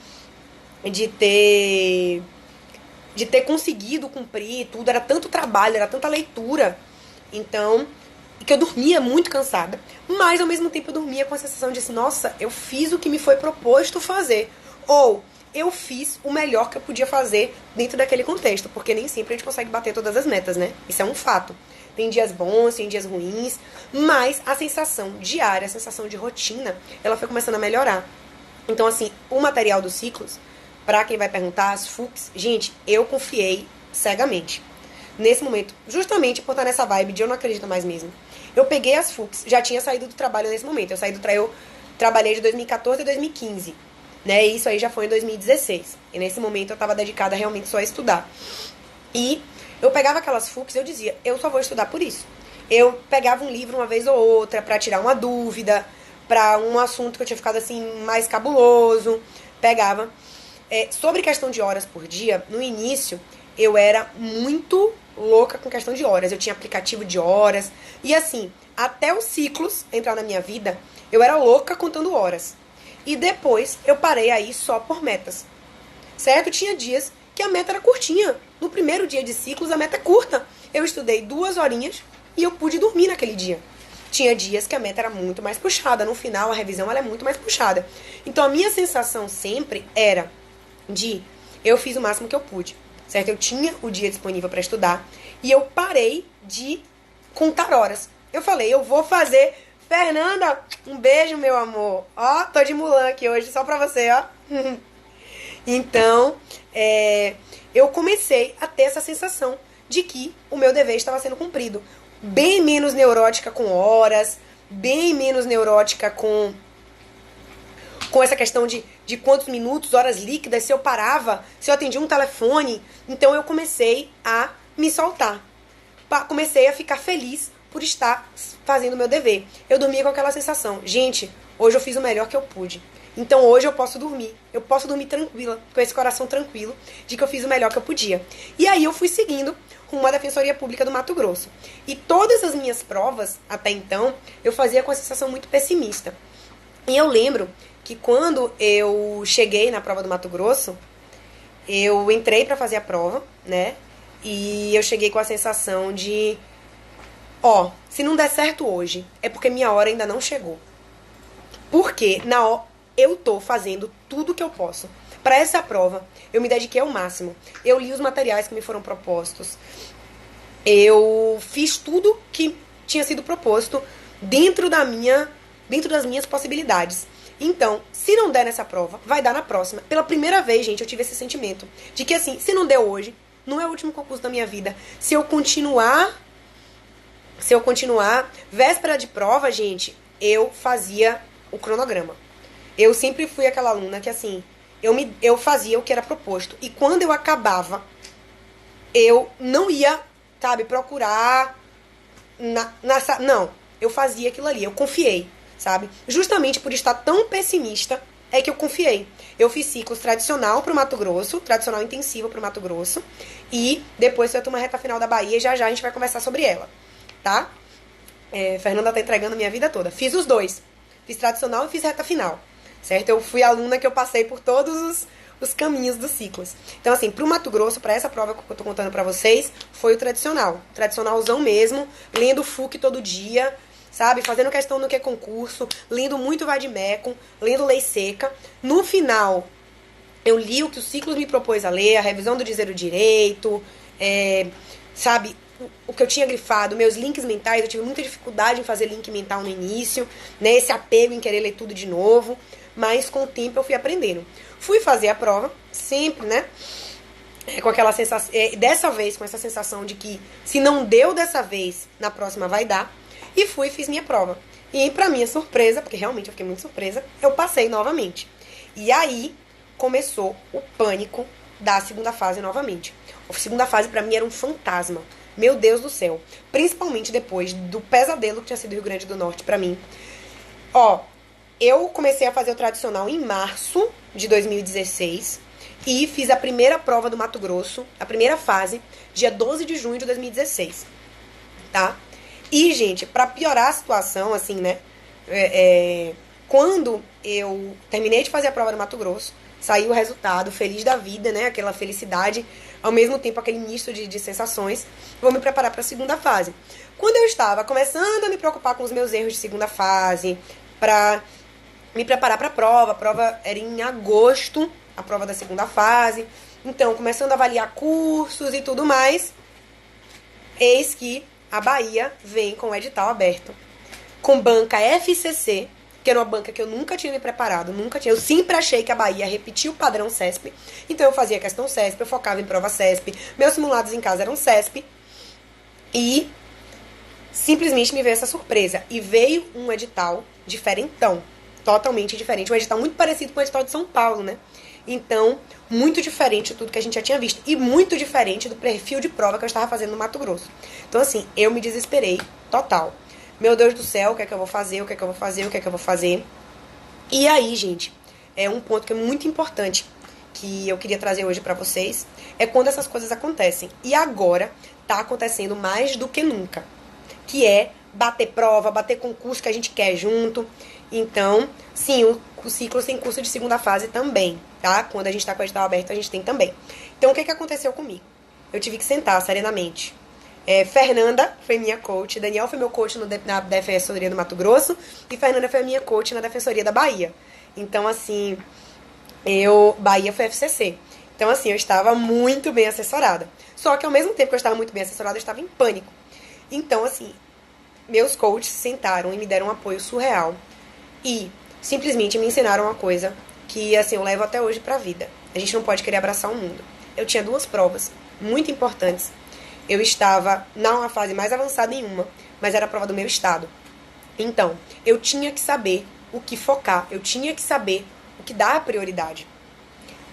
conseguido cumprir tudo. Era tanto trabalho, era tanta leitura. Então, que eu dormia muito cansada. Mas, ao mesmo tempo, eu dormia com a sensação de assim, nossa, eu fiz o que me foi proposto fazer. Ou eu fiz o melhor que eu podia fazer dentro daquele contexto. Porque nem sempre a gente consegue bater todas as metas, né? Isso é um fato. Tem dias bons, tem dias ruins. Mas a sensação diária, a sensação de rotina, ela foi começando a melhorar. Então, assim, o material dos Ciclos, pra quem vai perguntar, as FUCs, gente, eu confiei cegamente. Nesse momento, justamente por estar nessa vibe de eu não acredito mais mesmo. Eu peguei as FUCs, já tinha saído do trabalho nesse momento. Eu trabalhei de 2014 a 2015. Né? E isso aí já foi em 2016. E nesse momento eu estava dedicada realmente só a estudar. E eu pegava aquelas FUCs e eu dizia, eu só vou estudar por isso. Eu pegava um livro uma vez ou outra para tirar uma dúvida, para um assunto que eu tinha ficado assim mais cabuloso. Pegava. Sobre questão de horas por dia, no início eu era muito louca com questão de horas. Eu tinha aplicativo de horas. E assim, até os Ciclos entrar na minha vida, eu era louca contando horas. E depois eu parei aí só por metas. Certo? Tinha dias que a meta era curtinha. No primeiro dia de Ciclos, a meta é curta. Eu estudei 2 horinhas e eu pude dormir naquele dia. Tinha dias que a meta era muito mais puxada. No final, a revisão ela é muito mais puxada. Então, a minha sensação sempre era de eu fiz o máximo que eu pude. Certo? Eu tinha o dia disponível para estudar e eu parei de contar horas. Eu falei, eu vou fazer... Fernanda, um beijo, meu amor. Ó, tô de Mulan aqui hoje, só pra você, ó. Então, eu comecei a ter essa sensação de que o meu dever estava sendo cumprido. Bem menos neurótica com horas, bem menos neurótica com essa questão de quantos minutos, horas líquidas, se eu parava, se eu atendia um telefone. Então, eu comecei a me soltar. Comecei a ficar feliz por estar fazendo o meu dever. Eu dormia com aquela sensação, gente, hoje eu fiz o melhor que eu pude. Então hoje eu posso dormir tranquila, com esse coração tranquilo, de que eu fiz o melhor que eu podia. E aí eu fui seguindo rumo à Defensoria Pública do Mato Grosso. E todas as minhas provas, até então, eu fazia com a sensação muito pessimista. E eu lembro que quando eu cheguei na prova do Mato Grosso, eu entrei pra fazer a prova, né? E eu cheguei com a sensação de, se não der certo hoje, é porque minha hora ainda não chegou. Porque eu tô fazendo tudo que eu posso. Para essa prova, eu me dediquei ao máximo. Eu li os materiais que me foram propostos. Eu fiz tudo que tinha sido proposto dentro das minhas possibilidades. Então, se não der nessa prova, vai dar na próxima. Pela primeira vez, gente, eu tive esse sentimento de que, assim, se não deu hoje, não é o último concurso da minha vida. Se eu continuar, véspera de prova, gente, eu fazia o cronograma. Eu sempre fui aquela aluna que, assim, eu fazia o que era proposto. E quando eu acabava, eu não ia, procurar não, eu fazia aquilo ali, eu confiei, sabe? Justamente por estar tão pessimista, é que eu confiei. Eu fiz ciclos tradicional pro Mato Grosso, tradicional intensivo pro Mato Grosso, e depois eu tomo a reta final da Bahia e já a gente vai conversar sobre ela, tá? Fernanda tá entregando a minha vida toda. Fiz os dois. Fiz tradicional e fiz reta final, certo? Eu fui aluna que eu passei por todos os caminhos dos ciclos. Então, assim, pro Mato Grosso, pra essa prova que eu tô contando pra vocês, foi o tradicional. Tradicionalzão mesmo, lendo FUC todo dia, sabe? Fazendo questão no que é concurso, lendo muito Vademecum, lendo Lei Seca. No final, eu li o que o ciclo me propôs a ler, a revisão do Dizer o Direito, sabe? O que eu tinha grifado, meus links mentais, eu tive muita dificuldade em fazer link mental no início, né? Esse apego em querer ler tudo de novo, mas com o tempo eu fui aprendendo. Fui fazer a prova, sempre, né? Com aquela sensação, dessa vez com essa sensação de que se não deu dessa vez, na próxima vai dar. E fiz minha prova. E pra minha surpresa, porque realmente eu fiquei muito surpresa, eu passei novamente. E aí começou o pânico da segunda fase novamente. A segunda fase pra mim era um fantasma. Meu Deus do céu. Principalmente depois do pesadelo que tinha sido o Rio Grande do Norte pra mim. Eu comecei a fazer o tradicional em março de 2016 e fiz a primeira prova do Mato Grosso, a primeira fase, dia 12 de junho de 2016, tá? E, gente, pra piorar a situação, assim, né, quando eu terminei de fazer a prova do Mato Grosso, saiu o resultado, feliz da vida, né, aquela felicidade, ao mesmo tempo aquele misto de sensações, vou me preparar pra segunda fase. Quando eu estava começando a me preocupar com os meus erros de segunda fase, pra me preparar para a prova era em agosto, a prova da segunda fase, então começando a avaliar cursos e tudo mais, eis que a Bahia vem com o edital aberto, com banca FCC, que era uma banca que eu nunca tinha me preparado, eu sempre achei que a Bahia repetia o padrão CESP, então eu fazia questão CESP, eu focava em prova CESP, meus simulados em casa eram CESP, e simplesmente me veio essa surpresa, e veio um edital diferentão, totalmente diferente, um edital muito parecido com o edital de São Paulo, né? Então, muito diferente de tudo que a gente já tinha visto. E muito diferente do perfil de prova que eu estava fazendo no Mato Grosso. Então, assim, eu me desesperei total. Meu Deus do céu, o que é que eu vou fazer? O que é que eu vou fazer? O que é que eu vou fazer? E aí, gente, é um ponto que é muito importante que eu queria trazer hoje pra vocês, é quando essas coisas acontecem. E agora tá acontecendo mais do que nunca. Que é bater prova, bater concurso que a gente quer junto. Então, sim, o ciclo tem curso de segunda fase também, tá? Quando a gente tá com o edital aberto, a gente tem também. Então, o que aconteceu comigo? Eu tive que sentar serenamente. Fernanda foi minha coach, Daniel foi meu coach na Defensoria do Mato Grosso e Fernanda foi a minha coach na Defensoria da Bahia. Então, assim, Bahia foi FCC. Então, assim, eu estava muito bem assessorada. Só que, ao mesmo tempo que eu estava muito bem assessorada, eu estava em pânico. Então, assim, meus coaches sentaram e me deram um apoio surreal. E simplesmente me ensinaram uma coisa que, assim, eu levo até hoje pra vida. A gente não pode querer abraçar o mundo. Eu tinha 2 provas muito importantes. Eu estava na fase mais avançada em uma, mas era a prova do meu estado. Então, eu tinha que saber o que focar. Eu tinha que saber o que dar prioridade.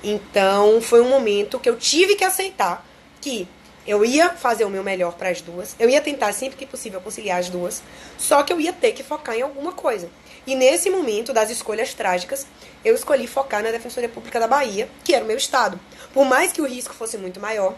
Então, foi um momento que eu tive que aceitar que Eu ia fazer o meu melhor para as duas. Eu ia tentar sempre que possível conciliar as duas. Só que eu ia ter que focar em alguma coisa. E nesse momento das escolhas trágicas, eu escolhi focar na Defensoria Pública da Bahia, que era o meu estado. Por mais que o risco fosse muito maior,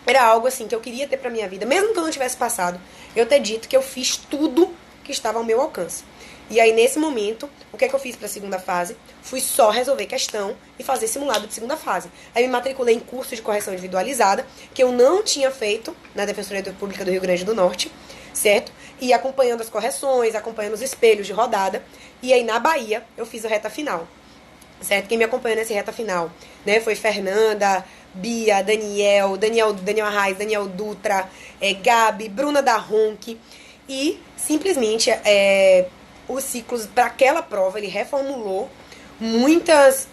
era algo assim que eu queria ter pra minha vida. Mesmo que eu não tivesse passado, eu ter dito que eu fiz tudo que estava ao meu alcance. E aí, nesse momento, o que é que eu fiz para a segunda fase? Fui só resolver questão e fazer simulado de segunda fase. Aí me matriculei em curso de correção individualizada, que eu não tinha feito na Defensoria Pública do Rio Grande do Norte, certo? E acompanhando as correções, acompanhando os espelhos de rodada. E aí, na Bahia, eu fiz a reta final, certo? Quem me acompanhou nessa reta final, né, foi Fernanda, Bia, Daniel Arraes, Daniel Dutra, Gabi, Bruna da Ronque. E, simplesmente, os ciclos para aquela prova, ele reformulou muitas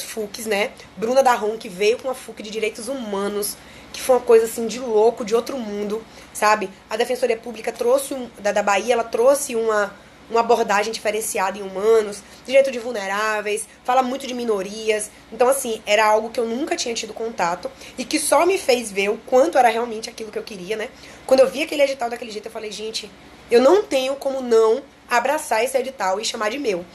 FUCs, né? Bruna Darron, que veio com uma FUC de direitos humanos, que foi uma coisa assim de louco, de outro mundo, sabe? A Defensoria Pública trouxe, da Bahia, ela trouxe uma abordagem diferenciada em humanos, direito de vulneráveis, fala muito de minorias. Então, assim, era algo que eu nunca tinha tido contato e que só me fez ver o quanto era realmente aquilo que eu queria, né? Quando eu vi aquele edital daquele jeito, eu falei, gente, eu não tenho como não abraçar esse edital e chamar de meu.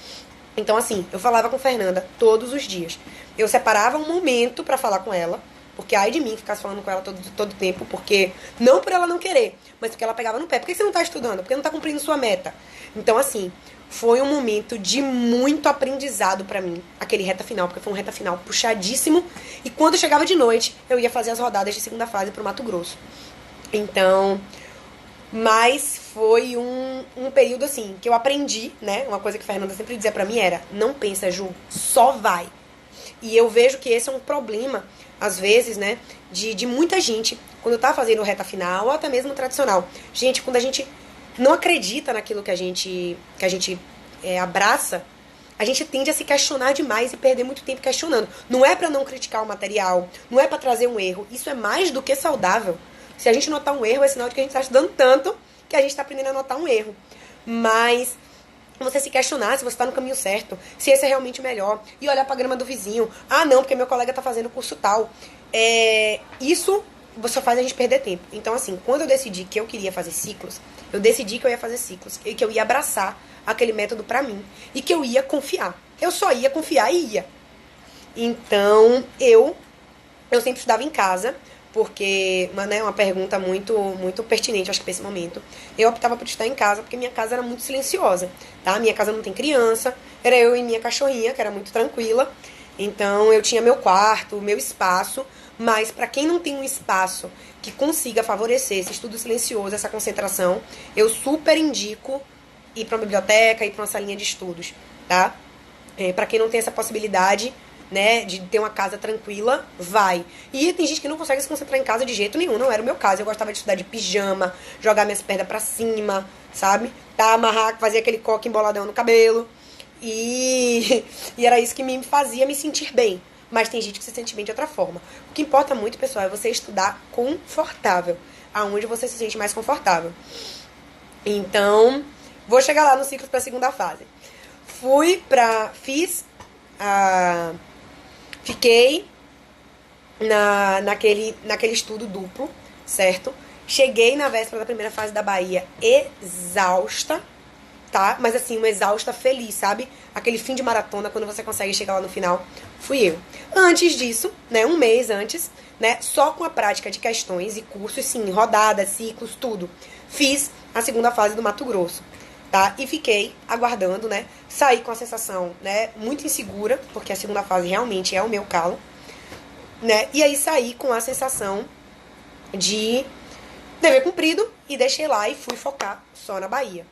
Então, assim, eu falava com Fernanda todos os dias. Eu separava um momento pra falar com ela, porque ai de mim ficasse falando com ela todo tempo, porque não por ela não querer, mas porque ela pegava no pé. Por que você não tá estudando? Porque não tá cumprindo sua meta. Então, assim, foi um momento de muito aprendizado pra mim, aquele reta final, porque foi um reta final puxadíssimo. E quando chegava de noite, eu ia fazer as rodadas de segunda fase pro Mato Grosso. Então, mas foi um período, assim, que eu aprendi, né? Uma coisa que a Fernanda sempre dizia pra mim era, não pensa, Ju, só vai. E eu vejo que esse é um problema, às vezes, né? De muita gente, quando tá fazendo reta final, ou até mesmo tradicional. Gente, quando a gente não acredita naquilo que a gente abraça, a gente tende a se questionar demais e perder muito tempo questionando. Não é pra não criticar o material, não é pra trazer um erro. Isso é mais do que saudável. Se a gente notar um erro, é sinal de que a gente está estudando tanto que a gente está aprendendo a notar um erro. Mas você se questionar se você está no caminho certo, se esse é realmente o melhor, e olhar para a grama do vizinho. Ah, não, porque meu colega está fazendo curso tal. Isso só faz a gente perder tempo. Então, assim, quando eu decidi que eu queria fazer ciclos, eu decidi que eu ia fazer ciclos e que eu ia abraçar aquele método para mim e que eu ia confiar. Eu só ia confiar e ia. Então, eu sempre estudava em casa, porque, né, uma pergunta muito pertinente, acho que pra esse momento. Eu optava por estudar em casa, porque minha casa era muito silenciosa, tá? Minha casa não tem criança, era eu e minha cachorrinha, que era muito tranquila. Então, eu tinha meu quarto, meu espaço, mas para quem não tem um espaço que consiga favorecer esse estudo silencioso, essa concentração, eu super indico ir pra uma biblioteca, ir pra uma salinha de estudos, tá? Para quem não tem essa possibilidade, né, de ter uma casa tranquila, vai. E tem gente que não consegue se concentrar em casa de jeito nenhum, não era o meu caso. Eu gostava de estudar de pijama, jogar minhas pernas pra cima, sabe? Tá, amarrar, fazer aquele coque emboladão no cabelo. E era isso que me fazia me sentir bem. Mas tem gente que se sente bem de outra forma. O que importa muito, pessoal, é você estudar confortável, aonde você se sente mais confortável. Então, vou chegar lá no ciclo pra segunda fase. Fiquei naquele estudo duplo, certo? Cheguei na véspera da primeira fase da Bahia exausta, tá? Mas assim, uma exausta feliz, sabe? Aquele fim de maratona, quando você consegue chegar lá no final, fui eu. Antes disso, né, um mês antes, né, só com a prática de questões e cursos, sim, rodadas, ciclos, tudo, fiz a segunda fase do Mato Grosso. Tá? E fiquei aguardando, né? Saí com a sensação, né, muito insegura, porque a segunda fase realmente é o meu calo, né? E aí saí com a sensação de dever cumprido e deixei lá e fui focar só na Bahia.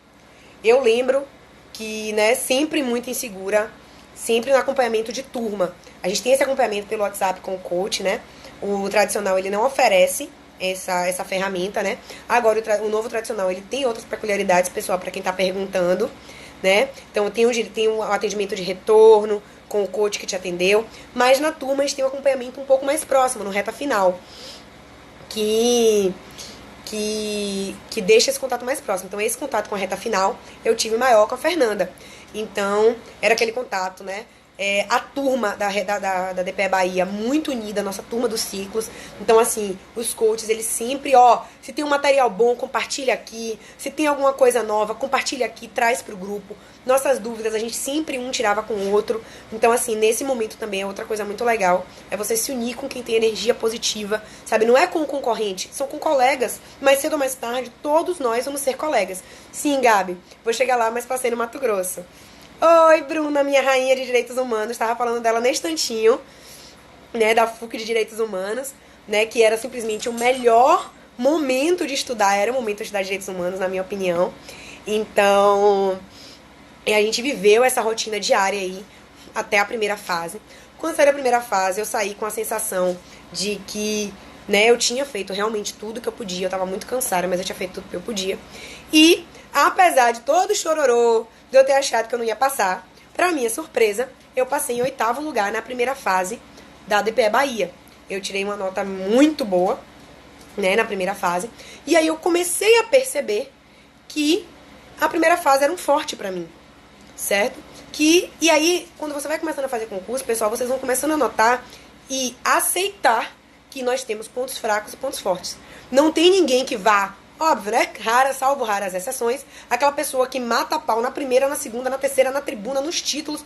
Eu lembro que, né, sempre muito insegura, sempre no acompanhamento de turma. A gente tem esse acompanhamento pelo WhatsApp com o coach, né? O tradicional, ele não oferece essa ferramenta, né? Agora, o novo tradicional, ele tem outras peculiaridades, pessoal, para quem tá perguntando, né? Então, tem um atendimento de retorno com o coach que te atendeu, mas na turma a gente tem um acompanhamento um pouco mais próximo, no reta final, que deixa esse contato mais próximo. Então, esse contato com a reta final, eu tive maior com a Fernanda. Então, era aquele contato, né? a turma da DPE Bahia muito unida, a nossa turma dos ciclos. Então, assim, os coaches, eles sempre, se tem um material bom, compartilha aqui. Se tem alguma coisa nova, compartilha aqui, traz pro grupo. Nossas dúvidas, a gente sempre um tirava com o outro. Então, assim, nesse momento também é outra coisa muito legal. É você se unir com quem tem energia positiva, sabe? Não é com o concorrente, são com colegas. Mais cedo ou mais tarde, todos nós vamos ser colegas. Sim, Gabi, vou chegar lá, mas passei no Mato Grosso. Oi, Bruna, minha rainha de direitos humanos. Estava falando dela nesse instantinho, né, da FUC de Direitos Humanos, né, que era simplesmente o melhor momento de estudar, era o momento de estudar direitos humanos, na minha opinião. Então, a gente viveu essa rotina diária aí até a primeira fase. Quando saiu da primeira fase, eu saí com a sensação de que, né, eu tinha feito realmente tudo que eu podia. Eu estava muito cansada, mas eu tinha feito tudo que eu podia. E, apesar de todo o chororô, de eu ter achado que eu não ia passar, pra minha surpresa, eu passei em 8º lugar na primeira fase da DPE Bahia. Eu tirei uma nota muito boa, né, na primeira fase. E aí eu comecei a perceber que a primeira fase era um forte pra mim, certo? E aí, quando você vai começando a fazer concurso, pessoal, vocês vão começando a notar e aceitar que nós temos pontos fracos e pontos fortes. Não tem ninguém que vá, óbvio, né? Salvo raras exceções, aquela pessoa que mata a pau na primeira, na segunda, na terceira, na tribuna, nos títulos.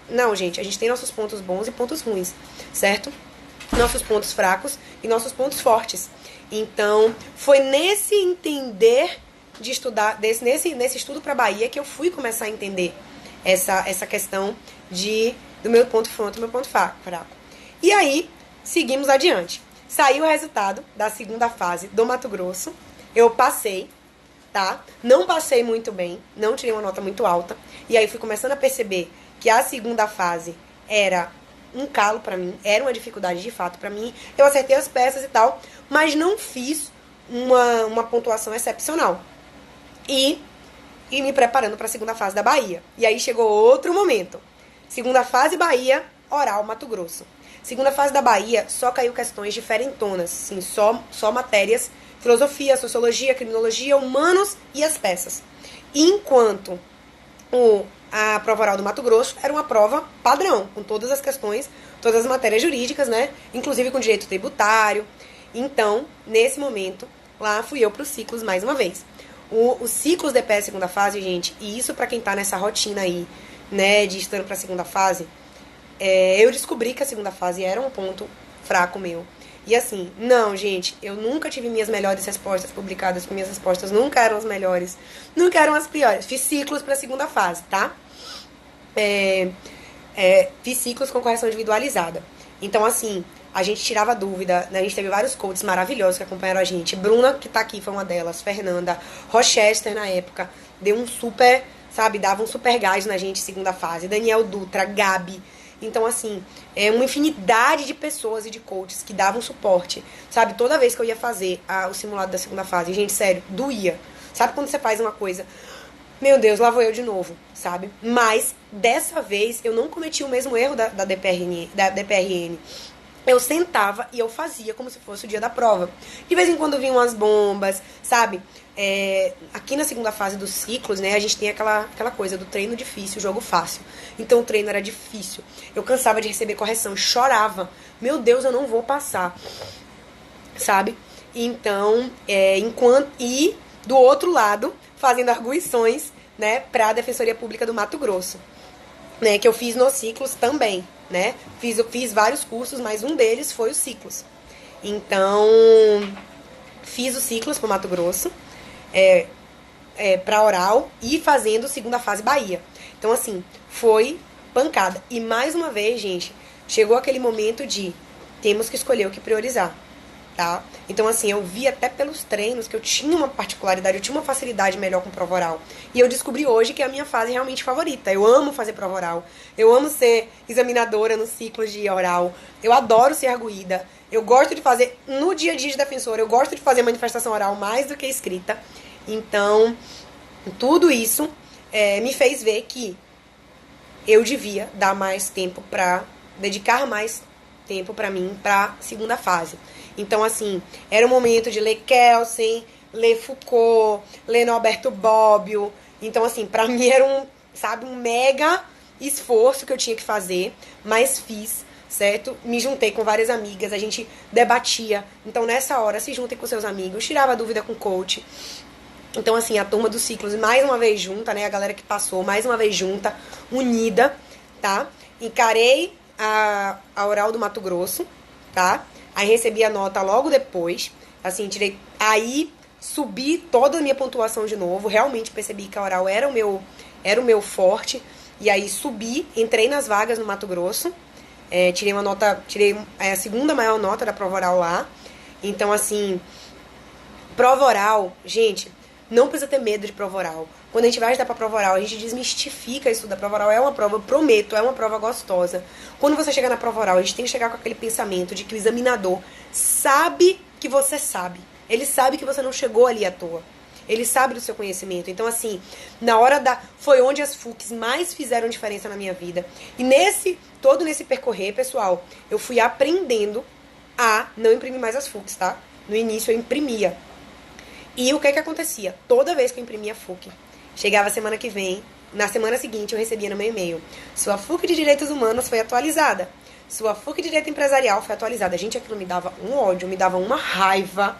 Não, gente, a gente tem nossos pontos bons e pontos ruins, certo? Nossos pontos fracos e nossos pontos fortes. Então, foi nesse entender de estudar, nesse estudo para Bahia, que eu fui começar a entender essa questão do meu ponto forte e do meu ponto fraco. E aí, seguimos adiante. Saiu o resultado da segunda fase do Mato Grosso. Eu passei, tá? Não passei muito bem, não tirei uma nota muito alta. E aí fui começando a perceber que a segunda fase era um calo pra mim, era uma dificuldade de fato pra mim. Eu acertei as peças e tal, mas não fiz uma pontuação excepcional. E me preparando pra segunda fase da Bahia. E aí chegou outro momento. Segunda fase Bahia, oral Mato Grosso. Segunda fase da Bahia, só caiu questões diferentonas, sim, só matérias, filosofia, sociologia, criminologia, humanos e as peças. Enquanto a prova oral do Mato Grosso era uma prova padrão, com todas as questões, todas as matérias jurídicas, né? Inclusive com direito tributário. Então, nesse momento, lá fui eu para os ciclos mais uma vez. Os ciclos DPE segunda fase, gente, e isso para quem tá nessa rotina aí, né, de estando para a segunda fase, eu descobri que a segunda fase era um ponto fraco meu. E assim, não, gente, eu nunca tive minhas melhores respostas publicadas, porque minhas respostas nunca eram as melhores, nunca eram as piores. Fiz ciclos pra segunda fase, tá? Fiz ciclos com correção individualizada. Então, assim, a gente tirava dúvida, né? A gente teve vários coaches maravilhosos que acompanharam a gente. Bruna, que tá aqui, foi uma delas. Fernanda, Rochester, na época, deu um super, sabe, dava um super gás na gente segunda fase. Daniel Dutra, Gabi. Então, assim, uma infinidade de pessoas e de coaches que davam suporte, sabe? Toda vez que eu ia fazer o simulado da segunda fase, gente, sério, doía. Sabe quando você faz uma coisa, meu Deus, lá vou eu de novo, sabe? Mas, dessa vez, eu não cometi o mesmo erro da DPRN. Eu sentava e eu fazia como se fosse o dia da prova. De vez em quando vinham umas bombas, sabe? Aqui na segunda fase dos ciclos, né, a gente tem aquela coisa do treino difícil, jogo fácil. Então o treino era difícil. Eu cansava de receber correção, chorava. Meu Deus, eu não vou passar. Sabe? Então, e do outro lado, fazendo arguições, né, pra Defensoria Pública do Mato Grosso, né, que eu fiz nos ciclos também, né? Fiz vários cursos, mas um deles foi os ciclos. Então, fiz os ciclos pro Mato Grosso, pra oral, e fazendo segunda fase Bahia. Então, assim, foi pancada. E mais uma vez, gente, chegou aquele momento de temos que escolher o que priorizar, tá? Então, assim, eu vi até pelos treinos que eu tinha uma particularidade, eu tinha uma facilidade melhor com prova oral. E eu descobri hoje que é a minha fase realmente favorita. Eu amo fazer prova oral. Eu amo ser examinadora nos ciclos de oral. Eu adoro ser arguída. Eu gosto de fazer, no dia a dia de defensora, eu gosto de fazer manifestação oral mais do que escrita. Então, tudo isso me fez ver que eu devia dar mais tempo dedicar mais tempo pra mim pra segunda fase. Então, assim, era o momento de ler Kelsen, ler Foucault, ler Norberto Bobbio. Então, assim, pra mim era um mega esforço que eu tinha que fazer, mas fiz, certo? Me juntei com várias amigas, a gente debatia. Então, nessa hora, se juntem com seus amigos, tirava dúvida com o coach. Então, assim, a turma dos ciclos, mais uma vez junta, né? A galera que passou, mais uma vez junta, unida, tá? Encarei a oral do Mato Grosso, tá? Aí recebi a nota logo depois, assim, tirei... Aí subi toda a minha pontuação de novo, realmente percebi que a oral era o meu forte, e aí subi, entrei nas vagas no Mato Grosso, tirei a segunda maior nota da prova oral lá. Então, assim, prova oral, gente, não precisa ter medo de prova oral. Quando a gente vai estudar pra prova oral, a gente desmistifica isso da prova oral. É uma prova, eu prometo, é uma prova gostosa. Quando você chega na prova oral, a gente tem que chegar com aquele pensamento de que o examinador sabe que você sabe. Ele sabe que você não chegou ali à toa. Ele sabe do seu conhecimento. Então, assim, na hora foi onde as FUCs mais fizeram diferença na minha vida. E todo nesse percorrer, pessoal, eu fui aprendendo a não imprimir mais as FUCs, tá? No início eu imprimia. E o que acontecia? Toda vez que eu imprimia a FUC, chegava a semana que vem, na semana seguinte eu recebia no meu e-mail: sua FUC de Direitos Humanos foi atualizada. Sua FUC de Direito Empresarial foi atualizada. Gente, aquilo me dava um ódio, me dava uma raiva.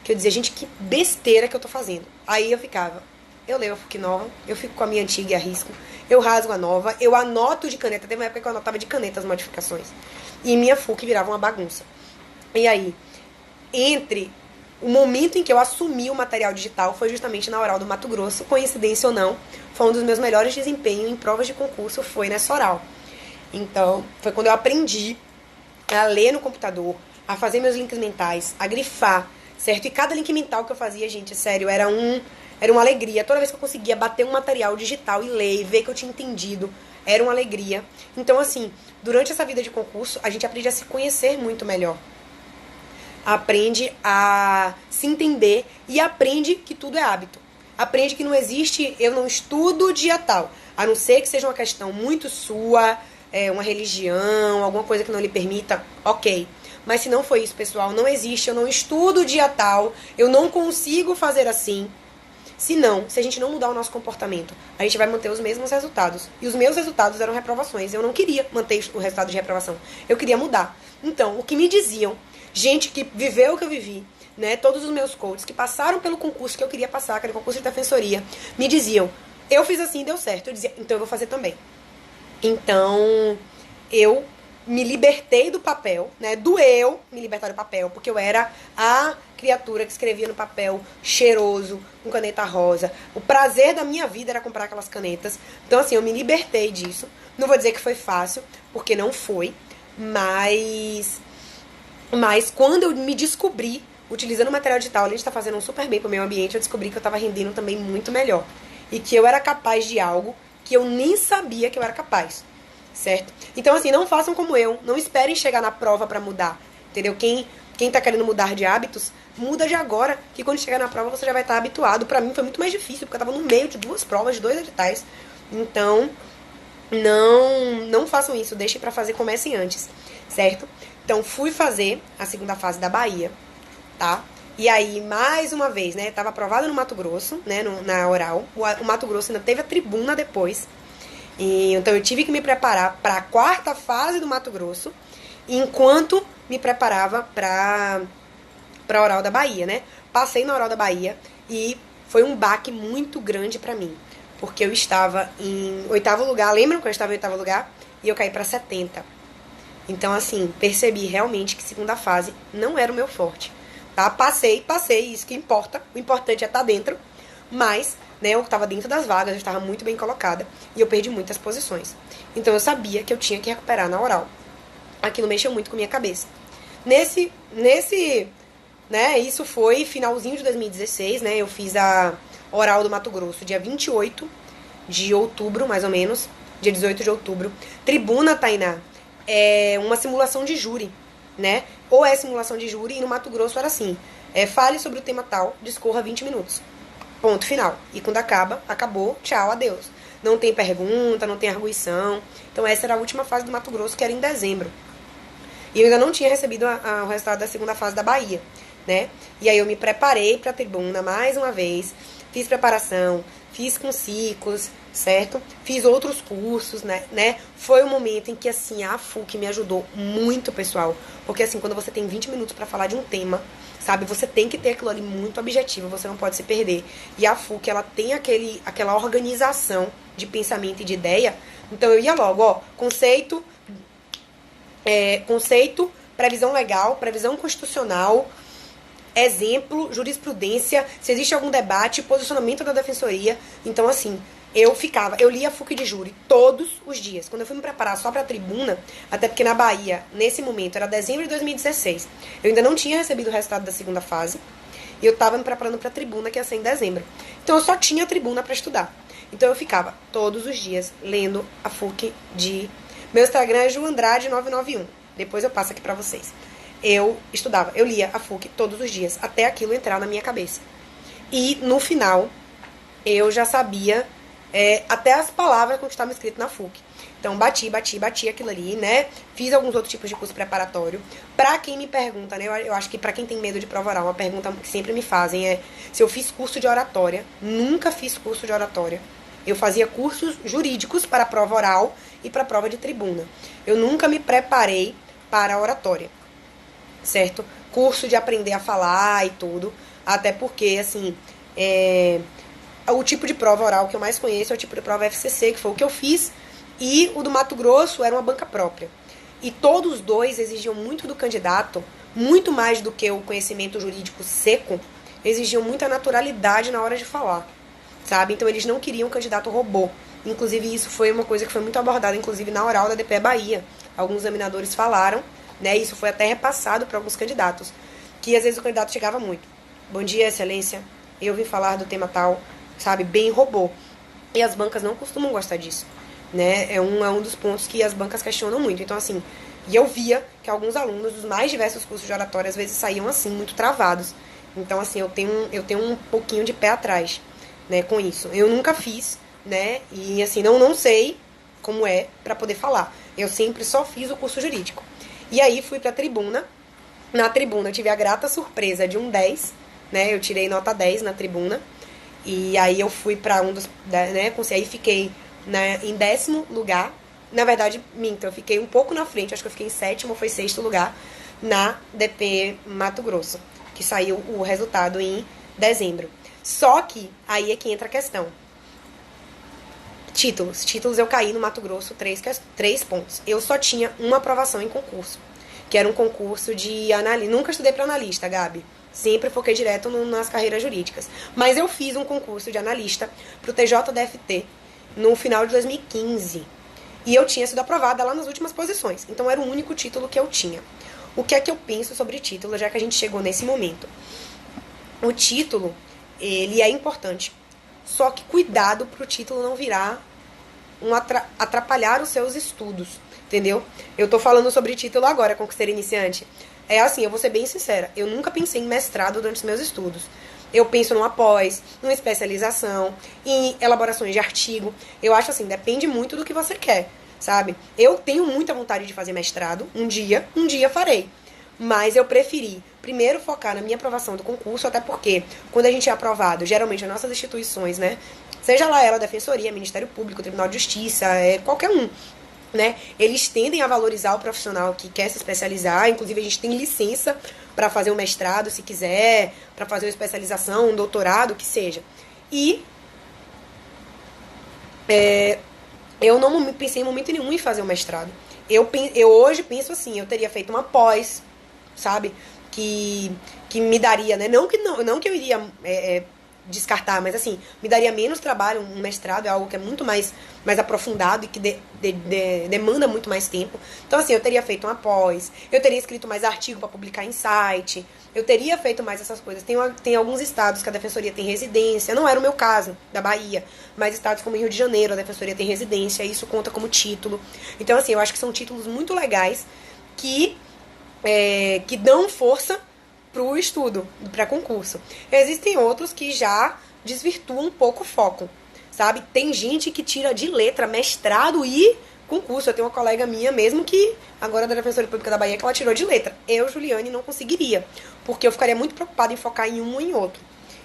Que eu dizia, gente, que besteira que eu tô fazendo. Aí eu leio a FUC nova, eu fico com a minha antiga e arrisco, eu rasgo a nova, eu anoto de caneta. Teve uma época que eu anotava de caneta as modificações. E minha FUC virava uma bagunça. E aí, entre o momento em que eu assumi o material digital foi justamente na oral do Mato Grosso. Coincidência ou não, foi um dos meus melhores desempenhos em provas de concurso, foi nessa oral. Então, foi quando eu aprendi a ler no computador, a fazer meus links mentais, a grifar, certo? E cada link mental que eu fazia, gente, sério, era uma alegria. Toda vez que eu conseguia bater um material digital e ler e ver que eu tinha entendido, era uma alegria. Então, assim, durante essa vida de concurso, a gente aprende a se conhecer muito melhor. Aprende a se entender e aprende que tudo é hábito. Aprende que não existe, eu não estudo dia tal, a não ser que seja uma questão muito sua, uma religião, alguma coisa que não lhe permita, ok. Mas se não for isso, pessoal, não existe, eu não estudo dia tal, eu não consigo fazer assim. Se a gente não mudar o nosso comportamento, a gente vai manter os mesmos resultados. E os meus resultados eram reprovações. Eu não queria manter o resultado de reprovação. Eu queria mudar. Então, o que me diziam, gente que viveu o que eu vivi, né? Todos os meus coaches que passaram pelo concurso que eu queria passar, que era o concurso de defensoria, me diziam, eu fiz assim e deu certo. Eu dizia, então eu vou fazer também. Então, eu me libertei do papel, né? Doeu me libertar do papel, porque eu era a criatura que escrevia no papel cheiroso, com caneta rosa. O prazer da minha vida era comprar aquelas canetas. Então, assim, eu me libertei disso. Não vou dizer que foi fácil, porque não foi, mas quando eu me descobri utilizando o material digital, além de estar fazendo um super bem pro meio ambiente, eu descobri que eu estava rendendo também muito melhor. E que eu era capaz de algo que eu nem sabia que eu era capaz. Certo? Então, assim, não façam como eu. Não esperem chegar na prova pra mudar. Entendeu? Quem tá querendo mudar de hábitos, muda de agora, que quando chegar na prova você já vai estar habituado. Pra mim foi muito mais difícil, porque eu tava no meio de 2 provas, de 2 editais. Então, não façam isso. Deixem pra fazer, comecem antes. Certo? Então, fui fazer a segunda fase da Bahia, tá? E aí, mais uma vez, né? Tava aprovada no Mato Grosso, né? Na oral. O Mato Grosso ainda teve a tribuna depois. Então eu tive que me preparar para a 4ª fase do Mato Grosso, enquanto me preparava para a oral da Bahia, né? Passei na oral da Bahia e foi um baque muito grande para mim, porque eu estava em 8º lugar, lembram que eu estava em 8º lugar? E eu caí para 70. Então, assim, percebi realmente que segunda fase não era o meu forte, tá? Passei, isso que importa, o importante é estar dentro, mas... né, eu estava dentro das vagas, eu estava muito bem colocada e eu perdi muitas posições. Então eu sabia que eu tinha que recuperar na oral. Aquilo mexeu muito com a minha cabeça. Né, isso foi finalzinho de 2016, né, eu fiz a oral do Mato Grosso dia 28 de outubro, mais ou menos, dia 18 de outubro. Tribuna, Tainá, é uma simulação de júri, né, ou é simulação de júri, e no Mato Grosso era assim, fale sobre o tema tal, discorra 20 minutos. Ponto final. E quando acabou, tchau, adeus. Não tem pergunta, não tem arguição. Então essa era a última fase do Mato Grosso, que era em dezembro. E eu ainda não tinha recebido o resultado da segunda fase da Bahia, né? E aí eu me preparei para a tribuna mais uma vez. fiz preparação, fiz com ciclos, certo? Fiz outros cursos, né? Foi um momento em que, assim, a FUC me ajudou muito, pessoal. Porque, assim, quando você tem 20 minutos pra falar de um tema, sabe? Você tem que ter aquilo ali muito objetivo, você não pode se perder. E a FUC, ela tem aquela organização de pensamento e de ideia. Então, eu ia logo, ó, conceito, previsão legal, previsão constitucional, exemplo, jurisprudência, se existe algum debate, posicionamento da defensoria. Então, assim, eu lia a FUC de júri todos os dias. Quando eu fui me preparar só pra tribuna, até porque na Bahia, nesse momento, era dezembro de 2016, eu ainda não tinha recebido o resultado da segunda fase, e eu tava me preparando pra tribuna, que ia ser em dezembro. Então, eu só tinha tribuna pra estudar. Então, eu ficava todos os dias lendo a FUC de... Meu Instagram é juandrade991. Depois eu passo aqui pra vocês. Eu estudava, eu lia a FUC todos os dias, até aquilo entrar na minha cabeça. E, no final, eu já sabia até as palavras que estavam escritas na FUC. Então, bati aquilo ali, né? Fiz alguns outros tipos de curso preparatório. Pra quem me pergunta, né? Eu acho que pra quem tem medo de prova oral, uma pergunta que sempre me fazem é se eu fiz curso de oratória. Nunca fiz curso de oratória. Eu fazia cursos jurídicos para a prova oral e para a prova de tribuna. Eu nunca me preparei para a oratória, certo? Curso de aprender a falar e tudo. Até porque, assim, o tipo de prova oral que eu mais conheço é o tipo de prova FCC, que foi o que eu fiz. E o do Mato Grosso era uma banca própria. E todos os dois exigiam muito do candidato, muito mais do que o conhecimento jurídico seco, exigiam muita naturalidade na hora de falar, sabe? Então eles não queriam um candidato robô. Inclusive isso foi uma coisa que foi muito abordada, inclusive na oral da DPE Bahia. Alguns examinadores falaram, né? Isso foi até repassado para alguns candidatos, que às vezes o candidato chegava muito: bom dia, excelência, eu vim falar do tema tal, sabe? Bem robô. E as bancas não costumam gostar disso, né? É um dos pontos que as bancas questionam muito. Então, assim, e eu via que alguns alunos dos mais diversos cursos de oratória às vezes saíam assim, muito travados. Então, assim, eu tenho um pouquinho de pé atrás, né, com isso. Eu nunca fiz, né? E, assim, não sei como é pra poder falar. Eu sempre só fiz o curso jurídico. E aí fui pra tribuna. Na tribuna eu tive a grata surpresa de um 10, né? Eu tirei nota 10 na tribuna. E aí eu fui pra um dos, né? Aí fiquei em 10º lugar. Na verdade, minto, eu fiquei um pouco na frente. Acho que eu fiquei em 7º ou foi 6º lugar na DP Mato Grosso, que saiu o resultado em dezembro. Só que aí é que entra a questão. Títulos eu caí no Mato Grosso 3 pontos. Eu só tinha uma aprovação em concurso, que era um concurso de analista. Nunca estudei para analista, Gabi. Sempre foquei direto nas carreiras jurídicas. Mas eu fiz um concurso de analista pro TJDFT no final de 2015. E eu tinha sido aprovada lá nas últimas posições. Então era o único título que eu tinha. O que é que eu penso sobre título, já que a gente chegou nesse momento? O título, ele é importante. Só que cuidado pro título não virar atrapalhar os seus estudos, entendeu? Eu tô falando sobre título agora, Concurseira Iniciante. É assim, eu vou ser bem sincera, eu nunca pensei em mestrado durante os meus estudos. Eu penso numa pós, numa especialização, em elaborações de artigo. Eu acho assim, depende muito do que você quer, sabe? Eu tenho muita vontade de fazer mestrado, um dia farei. Mas eu preferi primeiro focar na minha aprovação do concurso, até porque quando a gente é aprovado, geralmente as nossas instituições, né, seja lá ela Defensoria, Ministério Público, Tribunal de Justiça, qualquer um, né, eles tendem a valorizar o profissional que quer se especializar. Inclusive a gente tem licença para fazer um mestrado, se quiser, para fazer uma especialização, um doutorado, o que seja. E eu não pensei em momento nenhum em fazer um mestrado. Eu hoje penso assim, eu teria feito uma pós, sabe, que me daria, né, não que eu iria descartar, mas assim, me daria menos trabalho. Um mestrado é algo que é muito mais aprofundado e que demanda muito mais tempo. Então, assim, eu teria feito uma pós, eu teria escrito mais artigo para publicar em site, eu teria feito mais essas coisas. Tem alguns estados que a Defensoria tem residência, não era o meu caso, da Bahia, mas estados como Rio de Janeiro, a Defensoria tem residência, isso conta como título. Então, assim, eu acho que são títulos muito legais que dão força pro estudo, para concurso. Existem outros que já desvirtuam um pouco o foco, sabe? Tem gente que tira de letra mestrado e concurso. Eu tenho uma colega minha mesmo que, agora da Defensoria Pública da Bahia, que ela tirou de letra. Eu, Juliane, não conseguiria, porque eu ficaria muito preocupada em focar em um ou em outro.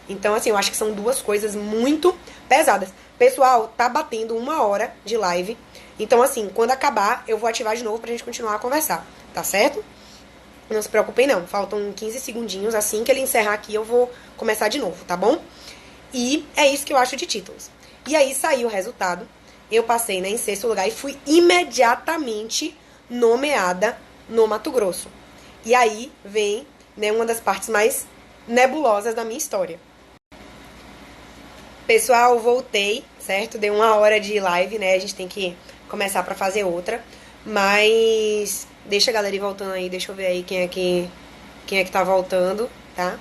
Então, assim, eu acho que são duas coisas muito pesadas. Pessoal, tá batendo 1 hora de live. Então, assim, quando acabar, eu vou ativar de novo pra gente continuar a conversar, tá certo? Não se preocupem não, faltam 15 segundinhos, assim que ele encerrar aqui eu vou começar de novo, tá bom? E é isso que eu acho de títulos. E aí saiu o resultado, eu passei, né, em 6º lugar e fui imediatamente nomeada no Mato Grosso. E aí vem, né, uma das partes mais nebulosas da minha história. Pessoal, voltei, certo? Deu 1 hora de live, né? A gente tem que começar pra fazer outra. Mas deixa a galera ir voltando aí, deixa eu ver aí quem é que tá voltando, tá?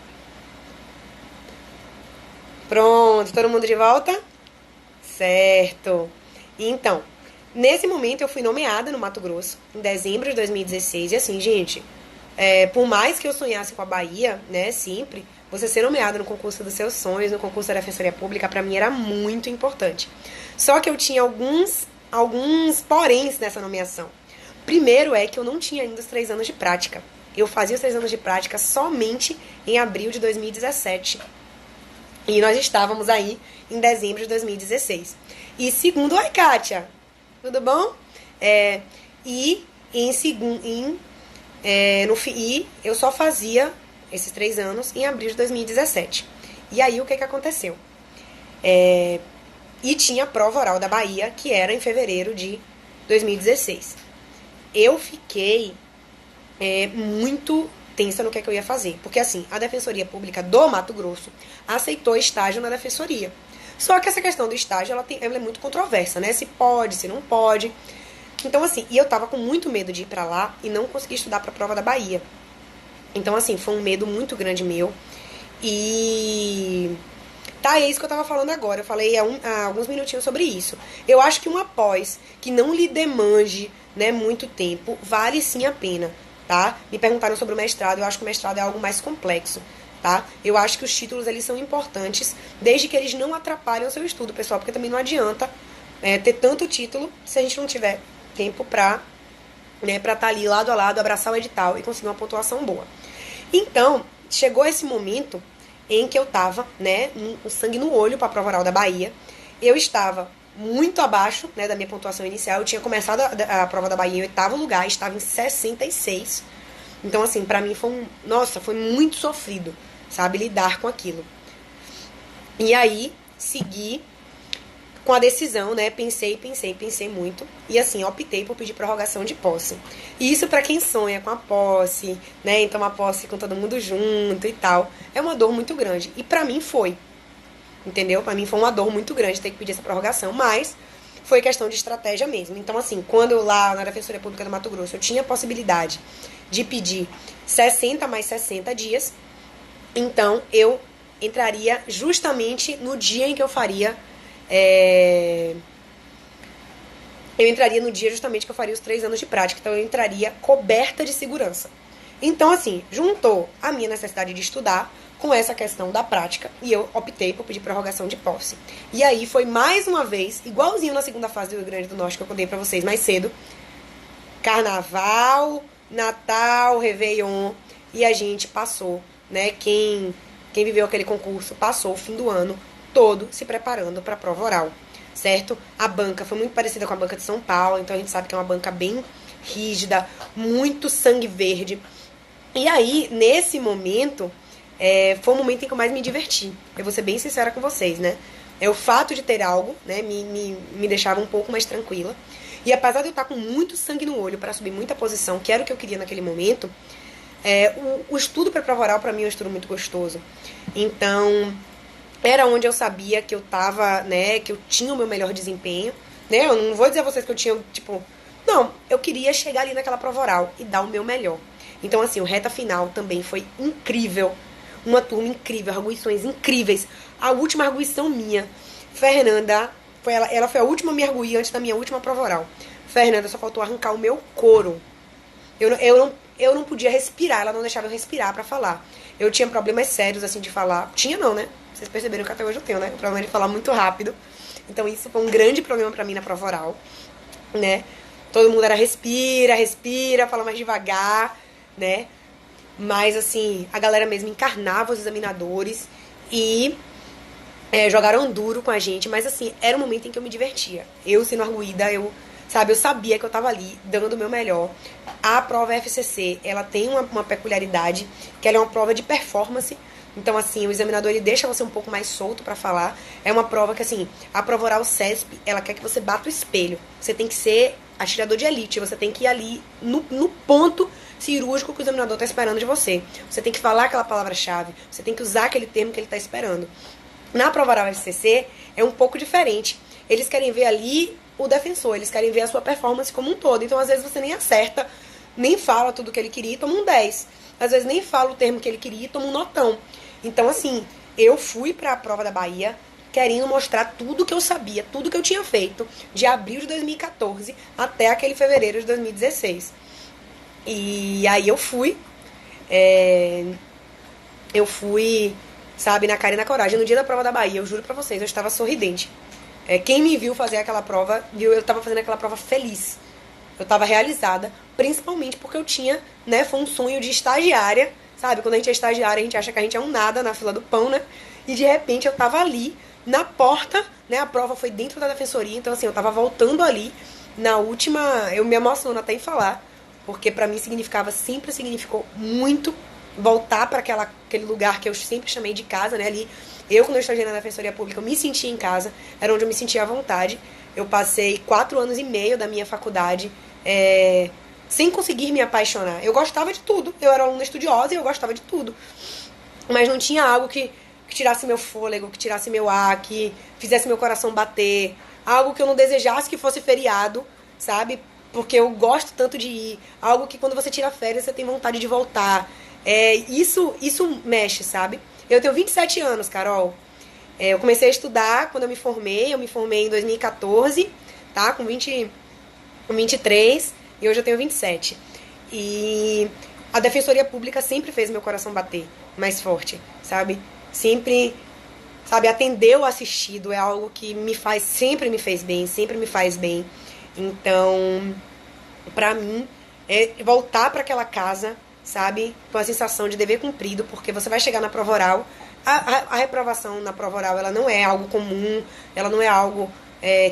Pronto, todo mundo de volta? Certo. Então, nesse momento eu fui nomeada no Mato Grosso, em dezembro de 2016. E assim, gente, por mais que eu sonhasse com a Bahia, né, sempre, você ser nomeado no concurso dos seus sonhos, no concurso da Defensoria Pública, pra mim era muito importante. Só que eu tinha alguns poréns nessa nomeação. Primeiro é que eu não tinha ainda os 3 anos de prática. Eu fazia os 3 anos de prática somente em abril de 2017. E nós estávamos aí em dezembro de 2016. E segundo, oi Kátia, tudo bom? E eu só fazia esses 3 anos em abril de 2017. E aí o que aconteceu? E tinha a prova oral da Bahia, que era em fevereiro de 2016. Eu fiquei muito tensa no que eu ia fazer. Porque assim, a Defensoria Pública do Mato Grosso aceitou estágio na Defensoria. Só que essa questão do estágio, ela é muito controversa, né? Se pode, se não pode. Então assim, e eu tava com muito medo de ir pra lá e não conseguir estudar pra prova da Bahia. Então assim, foi um medo muito grande meu. E tá, é isso que eu tava falando agora. Eu falei há alguns minutinhos sobre isso. Eu acho que uma pós que não lhe demande, né, muito tempo, vale sim a pena, tá? Me perguntaram sobre o mestrado, eu acho que o mestrado é algo mais complexo, tá? Eu acho que os títulos, eles são importantes, desde que eles não atrapalhem o seu estudo, pessoal, porque também não adianta ter tanto título se a gente não tiver tempo pra estar ali lado a lado, abraçar o edital e conseguir uma pontuação boa. Então, chegou esse momento em que eu tava, né, com sangue no olho pra prova oral da Bahia. Eu estava muito abaixo, né, da minha pontuação inicial. Eu tinha começado a prova da Bahia em 8º lugar, estava em 66. Então, assim, pra mim foi muito sofrido, sabe, lidar com aquilo. E aí, segui com a decisão, né, pensei muito. E assim, optei por pedir prorrogação de posse. E isso pra quem sonha com a posse, né, então uma posse com todo mundo junto e tal, é uma dor muito grande. E pra mim foi, entendeu? Pra mim foi uma dor muito grande ter que pedir essa prorrogação, mas foi questão de estratégia mesmo. Então assim, quando eu lá na Defensoria Pública do Mato Grosso, eu tinha a possibilidade de pedir 60 mais 60 dias, então eu entraria justamente no dia em que eu faria eu entraria no dia justamente que eu faria os 3 anos de prática. Então eu entraria coberta de segurança. Então assim, juntou a minha necessidade de estudar com essa questão da prática e eu optei por pedir prorrogação de posse. E aí foi mais uma vez, igualzinho na segunda fase do Rio Grande do Norte que eu contei pra vocês mais cedo, Carnaval, Natal, Réveillon, e a gente passou, né, quem viveu aquele concurso passou o fim do ano todo se preparando para a prova oral, certo? A banca foi muito parecida com a banca de São Paulo, então a gente sabe que é uma banca bem rígida, muito sangue verde. E aí, nesse momento, foi o momento em que eu mais me diverti. Eu vou ser bem sincera com vocês, né? O fato de ter algo, né, me deixava um pouco mais tranquila. E apesar de eu estar com muito sangue no olho para subir muita posição, que era o que eu queria naquele momento, o estudo para prova oral, para mim, é um estudo muito gostoso. Então, era onde eu sabia que eu tava, né, que eu tinha o meu melhor desempenho, né? Eu não vou dizer a vocês que eu tinha, tipo... Não, eu queria chegar ali naquela prova oral e dar o meu melhor. Então, assim, o reta final também foi incrível. Uma turma incrível, arguições incríveis. A última arguição minha, Fernanda, ela foi a última a me arguir antes da minha última prova oral. Fernanda, só faltou arrancar o meu couro. Eu não podia respirar, ela não deixava eu respirar pra falar. Eu tinha problemas sérios, assim, de falar. Tinha não, né? Vocês perceberam que até hoje eu tenho, né? O problema de falar muito rápido. Então isso foi um grande problema pra mim na prova oral, né? Todo mundo era respira, fala mais devagar, né? Mas, assim, a galera mesmo encarnava os examinadores E jogaram duro com a gente, mas assim, era um momento em que eu me divertia. Eu sendo arguída, eu sabia que eu tava ali dando o meu melhor. A prova FCC, ela tem uma peculiaridade, que ela é uma prova de performance. Então, assim, o examinador, ele deixa você um pouco mais solto pra falar. É uma prova que, assim, a prova oral CESP, ela quer que você bata o espelho. Você tem que ser atirador de elite, você tem que ir ali no ponto cirúrgico que o examinador tá esperando de você. Você tem que falar aquela palavra-chave, você tem que usar aquele termo que ele tá esperando. Na prova oral FCC, é um pouco diferente. Eles querem ver ali o defensor, eles querem ver a sua performance como um todo. Então, às vezes, você nem acerta, nem fala tudo que ele queria e toma um 10. Às vezes, nem fala o termo que ele queria e toma um notão. Então, assim, eu fui pra prova da Bahia querendo mostrar tudo que eu sabia, tudo que eu tinha feito de abril de 2014 até aquele fevereiro de 2016. E aí eu fui, sabe, na cara e na coragem. No dia da prova da Bahia, eu juro pra vocês, eu estava sorridente. Quem me viu fazer aquela prova, viu eu estava fazendo aquela prova feliz. Eu estava realizada, principalmente porque eu tinha, né, foi um sonho de estagiária, sabe? Quando a gente é estagiária, a gente acha que a gente é um nada na fila do pão, né? E de repente eu tava ali, na porta, né? A prova foi dentro da defensoria, então assim, eu tava voltando ali, na última, eu me emociono até em falar, porque pra mim sempre significou muito voltar para aquele lugar que eu sempre chamei de casa, né? Ali, eu quando eu estagiei na Defensoria Pública, eu me sentia em casa, era onde eu me sentia à vontade. Eu passei 4 anos e meio da minha faculdade sem conseguir me apaixonar. Eu gostava de tudo, eu era aluna estudiosa e eu gostava de tudo. Mas não tinha algo que tirasse meu fôlego, que tirasse meu ar, que fizesse meu coração bater. Algo que eu não desejasse que fosse feriado, sabe? Porque eu gosto tanto de ir. Algo que quando você tira férias, você tem vontade de voltar. Isso mexe, sabe? Eu tenho 27 anos, Carol. Eu comecei a estudar quando eu me formei. Eu me formei em 2014, tá? Com 23. E hoje eu tenho 27. E a Defensoria Pública sempre fez meu coração bater mais forte, sabe? Sempre, sabe, atender o assistido é algo que sempre me fez bem, sempre me faz bem. Então, pra mim, voltar pra aquela casa, sabe, com a sensação de dever cumprido, porque você vai chegar na prova oral. A reprovação na prova oral, ela não é algo comum, ela não é algo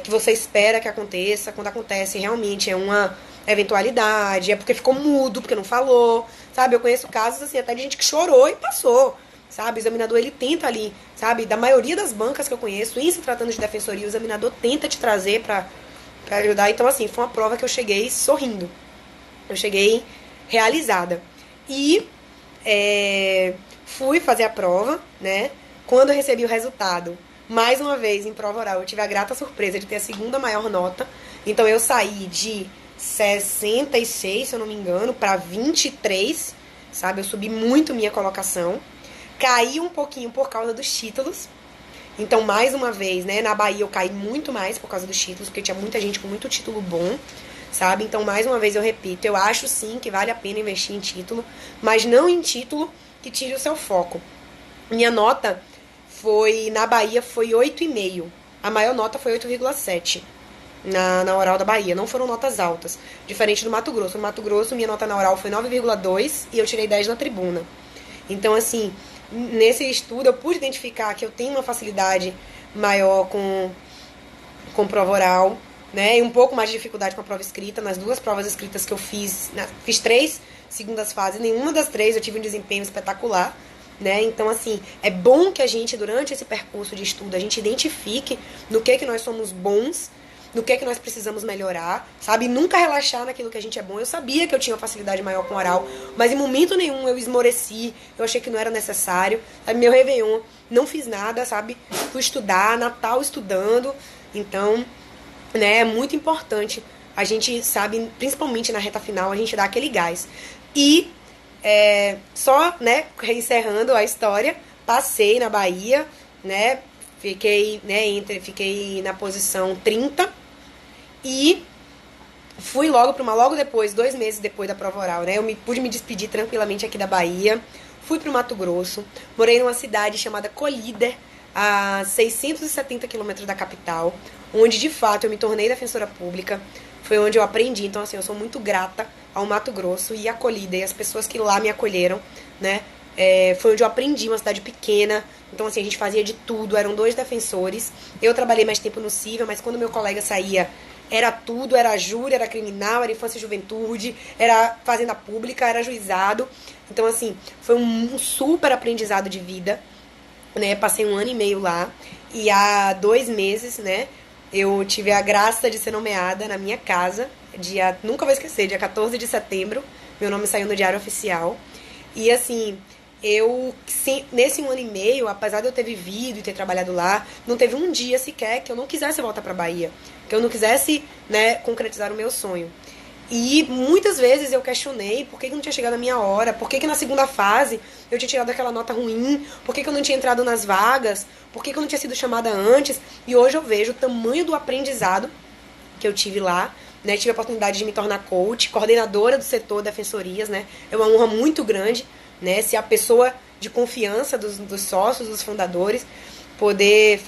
que você espera que aconteça. Quando acontece, realmente é uma eventualidade, é porque ficou mudo, porque não falou, sabe? Eu conheço casos, assim, até de gente que chorou e passou, sabe? O examinador, ele tenta ali, sabe? Da maioria das bancas que eu conheço, em se tratando de defensoria, o examinador tenta te trazer pra ajudar. Então, assim, foi uma prova que eu cheguei sorrindo. Eu cheguei realizada. E fui fazer a prova, né? Quando eu recebi o resultado, mais uma vez, em prova oral, eu tive a grata surpresa de ter a segunda maior nota. Então, eu saí de 66, se eu não me engano, para 23, sabe? Eu subi muito minha colocação. Caí um pouquinho por causa dos títulos. Então, mais uma vez, né, na Bahia eu caí muito mais por causa dos títulos, porque tinha muita gente com muito título bom, sabe? Então, mais uma vez eu repito, eu acho sim que vale a pena investir em título, mas não em título que tire o seu foco. Minha nota na Bahia foi 8,5. A maior nota foi 8,7 na oral da Bahia. Não foram notas altas, diferente do Mato Grosso. No Mato Grosso, minha nota na oral foi 9,2 e eu tirei 10 na tribuna. Então, assim, nesse estudo eu pude identificar que eu tenho uma facilidade maior com prova oral, né? E um pouco mais de dificuldade com a prova escrita. Nas 2 provas escritas que eu fiz 3 segundas fases, nenhuma das 3 eu tive um desempenho espetacular, né? Então, assim, é bom que a gente, durante esse percurso de estudo, a gente identifique no que nós somos bons, no que nós precisamos melhorar, sabe? Nunca relaxar naquilo que a gente é bom. Eu sabia que eu tinha uma facilidade maior com oral, mas em momento nenhum eu esmoreci, eu achei que não era necessário. Sabe? Meu Réveillon, não fiz nada, sabe? Fui estudar, Natal estudando. Então, né, é muito importante a gente, sabe, principalmente na reta final, a gente dar aquele gás. E só, né, encerrando a história, passei na Bahia, né, fiquei na posição 30 e fui logo depois, 2 meses depois da prova oral, né, pude me despedir tranquilamente aqui da Bahia, fui pro Mato Grosso, morei numa cidade chamada Colíder, a 670 quilômetros da capital, onde de fato eu me tornei defensora pública. Foi onde eu aprendi. Então, assim, eu sou muito grata ao Mato Grosso e à Colíder e as pessoas que lá me acolheram, né? Foi onde eu aprendi, uma cidade pequena. Então, assim, a gente fazia de tudo. Eram 2 defensores. Eu trabalhei mais tempo no cível, mas quando meu colega saía, era tudo. Era júri, era criminal, era infância e juventude, era fazenda pública, era juizado. Então, assim, foi um super aprendizado de vida, né? Passei 1 ano e meio lá. E há 2 meses, né, eu tive a graça de ser nomeada na minha casa. Nunca vou esquecer, dia 14 de setembro. Meu nome saiu no Diário Oficial. E, assim, nesse 1 ano e meio, apesar de eu ter vivido e ter trabalhado lá, não teve um dia sequer que eu não quisesse voltar pra Bahia, que eu não quisesse, né, concretizar o meu sonho. E muitas vezes eu questionei por que não tinha chegado a minha hora, por que na segunda fase eu tinha tirado aquela nota ruim, por que eu não tinha entrado nas vagas, por que eu não tinha sido chamada antes. E hoje eu vejo o tamanho do aprendizado que eu tive lá, né? Tive a oportunidade de me tornar coach, coordenadora do setor defensorias, né? É uma honra muito grande, né? Ser a pessoa de confiança dos sócios, dos fundadores, poder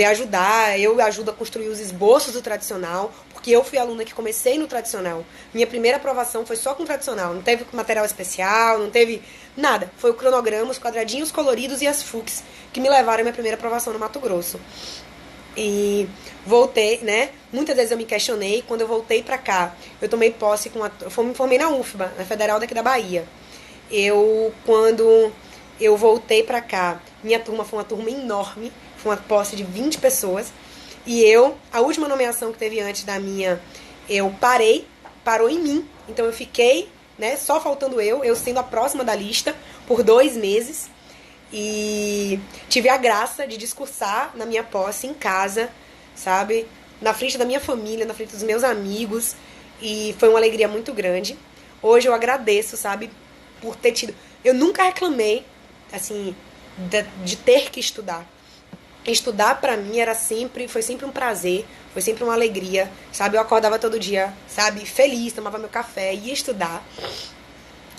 ajudar. Eu ajudo a construir os esboços do tradicional, porque eu fui aluna que comecei no tradicional. Minha primeira aprovação foi só com tradicional, não teve material especial, não teve nada. Foi o cronograma, os quadradinhos coloridos e as FUCs que me levaram à minha primeira aprovação no Mato Grosso. E voltei, né? Muitas vezes eu me questionei. Quando eu voltei pra cá, eu tomei posse eu me formei na UFBA, na Federal daqui da Bahia. Quando eu voltei pra cá, minha turma foi uma turma enorme, foi uma posse de 20 pessoas. E a última nomeação que teve antes da minha, parou em mim. Então eu fiquei, né, só faltando eu sendo a próxima da lista por 2 meses. E tive a graça de discursar na minha posse em casa, sabe? Na frente da minha família, na frente dos meus amigos. E foi uma alegria muito grande. Hoje eu agradeço, sabe, por ter tido... Eu nunca reclamei, assim, de ter que estudar. Estudar pra mim foi sempre um prazer, foi sempre uma alegria, sabe? Eu acordava todo dia, sabe, feliz, tomava meu café, ia estudar.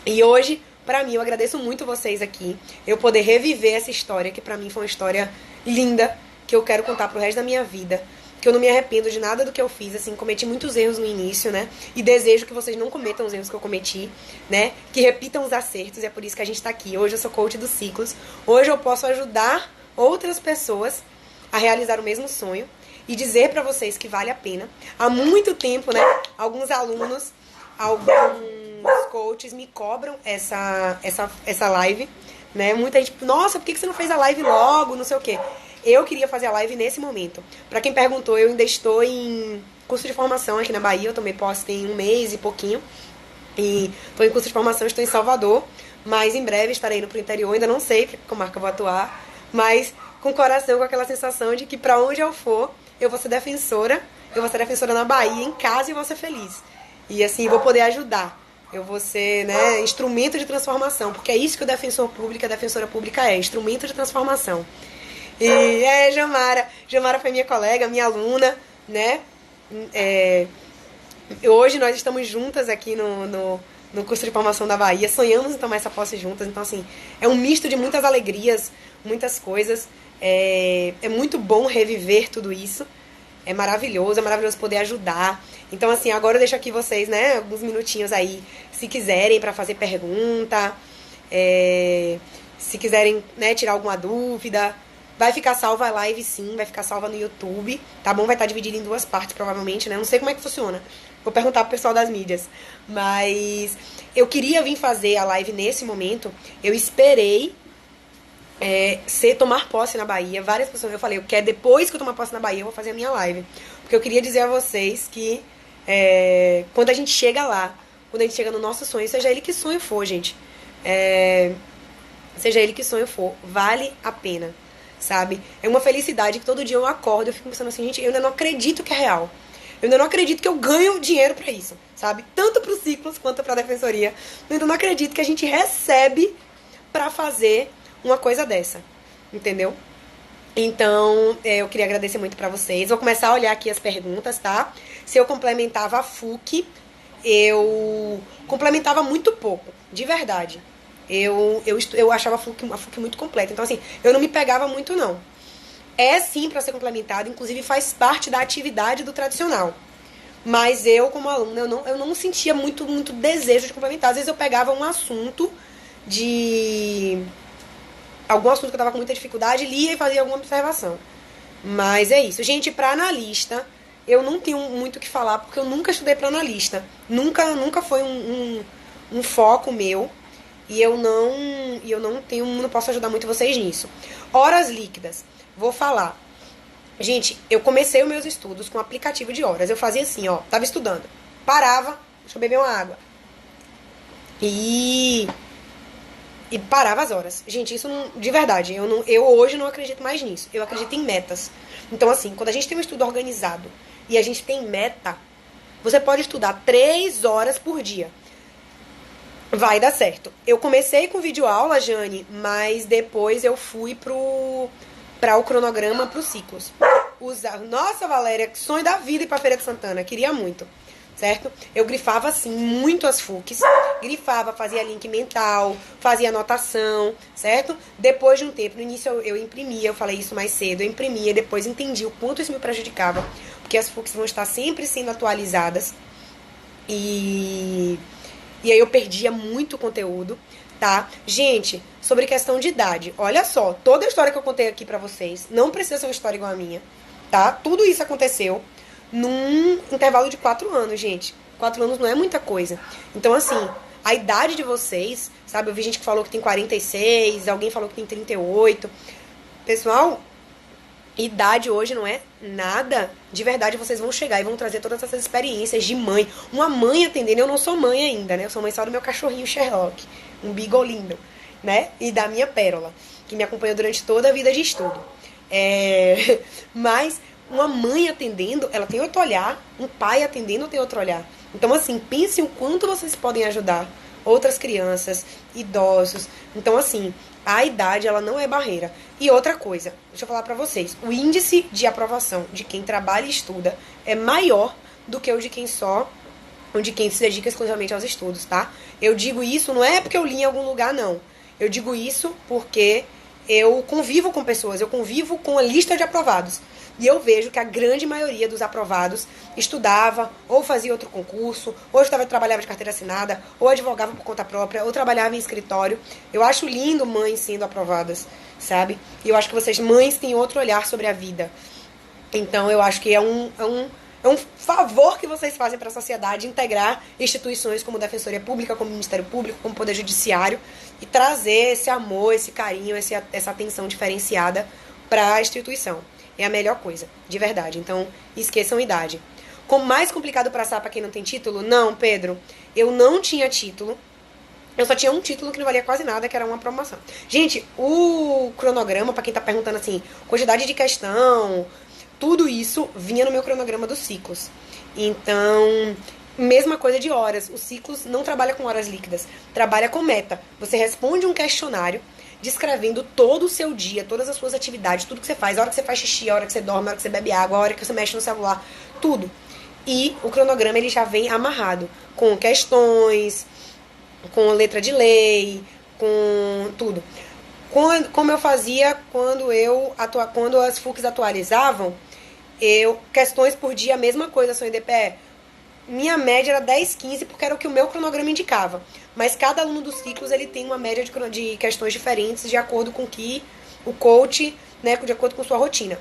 E hoje, pra mim, eu agradeço muito vocês aqui, eu poder reviver essa história, que pra mim foi uma história linda, que eu quero contar pro resto da minha vida, que eu não me arrependo de nada do que eu fiz, assim, cometi muitos erros no início, né, e desejo que vocês não cometam os erros que eu cometi, né, que repitam os acertos, e é por isso que a gente tá aqui. Hoje eu sou coach dos ciclos, hoje eu posso ajudar outras pessoas a realizar o mesmo sonho e dizer pra vocês que vale a pena. Há muito tempo, né, alguns alunos, alguns coaches me cobram essa live, né? Muita gente, nossa, por que você não fez a live logo, não sei o quê. Eu queria fazer a live nesse momento. Pra quem perguntou, eu ainda estou em curso de formação aqui na Bahia, eu tomei posse tem 1 mês e pouquinho, e estou em curso de formação, estou em Salvador, mas em breve estarei indo pro interior, ainda não sei que marca eu vou atuar, mas com o coração, com aquela sensação de que pra onde eu for, eu vou ser defensora na Bahia, em casa, e vou ser feliz. E assim, vou poder ajudar. Eu vou ser, né, instrumento de transformação, porque é isso que o defensor público, a defensora pública instrumento de transformação. E Jamara foi minha colega, minha aluna, né? Hoje nós estamos juntas aqui no curso de formação da Bahia, sonhamos em tomar essa posse juntas, então assim, é um misto de muitas alegrias, muitas coisas, é muito bom reviver tudo isso, é maravilhoso poder ajudar. Então assim, agora eu deixo aqui vocês, né, alguns minutinhos aí, se quiserem, pra fazer pergunta, se quiserem, né, tirar alguma dúvida. Vai ficar salva a live, sim, vai ficar salva no YouTube, tá bom? Vai estar dividido em 2 partes, provavelmente, né? Não sei como é que funciona. Vou perguntar pro pessoal das mídias. Mas eu queria vir fazer a live nesse momento. Eu esperei tomar posse na Bahia. Várias pessoas, eu falei, depois que eu tomar posse na Bahia, eu vou fazer a minha live. Porque eu queria dizer a vocês que quando a gente chega lá, quando a gente chega no nosso sonho, seja ele que sonho for, gente, seja ele que sonho for, vale a pena, sabe? É uma felicidade que todo dia eu acordo, eu fico pensando assim, gente, eu ainda não acredito que é real. Eu ainda não acredito que eu ganho dinheiro pra isso, sabe? Tanto pro Ciclos quanto pra Defensoria. Eu ainda não acredito que a gente recebe pra fazer uma coisa dessa, entendeu? Então, eu queria agradecer muito pra vocês. Vou começar a olhar aqui as perguntas, tá? Se eu complementava a FUC, eu complementava muito pouco, de verdade. Eu achava a FUC muito completa. Então, assim, eu não me pegava muito, não. É sim para ser complementado, inclusive faz parte da atividade do tradicional. Mas eu, como aluna, eu não sentia muito desejo de complementar. Às vezes eu pegava um assunto de... algum assunto que eu tava com muita dificuldade, lia e fazia alguma observação. Mas é isso. Gente, pra analista, eu não tenho muito o que falar, porque eu nunca estudei pra analista. Nunca foi um foco meu. E eu não posso ajudar muito vocês nisso. Horas líquidas. Vou falar. Gente, eu comecei os meus estudos com aplicativo de horas. Eu fazia assim, ó. Tava estudando. Parava, deixa eu beber uma água. E parava as horas. Gente, isso não, de verdade, eu hoje não acredito mais nisso. Eu acredito em metas. Então, assim, quando a gente tem um estudo organizado e a gente tem meta, você pode estudar 3 horas por dia. Vai dar certo. Eu comecei com videoaula, Jane, mas depois eu fui para o cronograma, para os ciclos. Nossa, Valéria, que sonho da vida ir pra Feira de Santana. Queria muito. Certo? Eu grifava, assim, muito as FUCs. Grifava, fazia link mental, fazia anotação, certo? Depois de um tempo, no início eu imprimia, eu falei isso mais cedo, eu imprimia, depois entendi o quanto isso me prejudicava, porque as FUCs vão estar sempre sendo atualizadas. E aí eu perdia muito conteúdo, tá? Gente, sobre questão de idade, olha só, toda a história que eu contei aqui pra vocês, não precisa ser uma história igual a minha, tá? Tudo isso aconteceu num intervalo de 4 anos, gente. 4 anos não é muita coisa. Então, assim, a idade de vocês, sabe? Eu vi gente que falou que tem 46, alguém falou que tem 38. Pessoal, idade hoje não é nada. De verdade, vocês vão chegar e vão trazer todas essas experiências de mãe. Uma mãe atendendo, eu não sou mãe ainda, né? Eu sou mãe só do meu cachorrinho Sherlock, um beagle lindo, né? E da minha Pérola, que me acompanhou durante toda a vida de estudo. Mas uma mãe atendendo, ela tem outro olhar. Um pai atendendo tem outro olhar. Então, assim, pensem o quanto vocês podem ajudar outras crianças, idosos. Então, assim, a idade, ela não é barreira. E outra coisa, deixa eu falar pra vocês. O índice de aprovação de quem trabalha e estuda é maior do que o de quem se dedica exclusivamente aos estudos, tá? Eu digo isso não é porque eu li em algum lugar, não. Eu digo isso porque eu convivo com pessoas, eu convivo com a lista de aprovados. E eu vejo que a grande maioria dos aprovados estudava, ou fazia outro concurso, ou trabalhava de carteira assinada, ou advogava por conta própria, ou trabalhava em escritório. Eu acho lindo mães sendo aprovadas, sabe? E eu acho que vocês, mães, têm outro olhar sobre a vida. Então eu acho que é um favor que vocês fazem para a sociedade integrar instituições como Defensoria Pública, como Ministério Público, como Poder Judiciário e trazer esse amor, esse carinho, essa atenção diferenciada para a instituição. É a melhor coisa, de verdade. Então, esqueçam a idade. Como mais complicado passar para quem não tem título? Não, Pedro. Eu não tinha título. Eu só tinha um título que não valia quase nada, que era uma promoção. Gente, o cronograma, para quem tá perguntando assim, quantidade de questão, tudo isso vinha no meu cronograma dos ciclos. Então, mesma coisa de horas. Os ciclos não trabalham com horas líquidas, trabalha com meta. Você responde um questionário descrevendo todo o seu dia, todas as suas atividades, tudo que você faz, a hora que você faz xixi, a hora que você dorme, a hora que você bebe água, a hora que você mexe no celular, tudo. E o cronograma ele já vem amarrado com questões, com letra de lei, com tudo. Como eu fazia quando as FUCs atualizavam, questões por dia, a mesma coisa, são IDPE. Minha média era 10, 15, porque era o que o meu cronograma indicava. Mas cada aluno dos ciclos, ele tem uma média de questões diferentes, de acordo com que o coach, né, de acordo com sua rotina.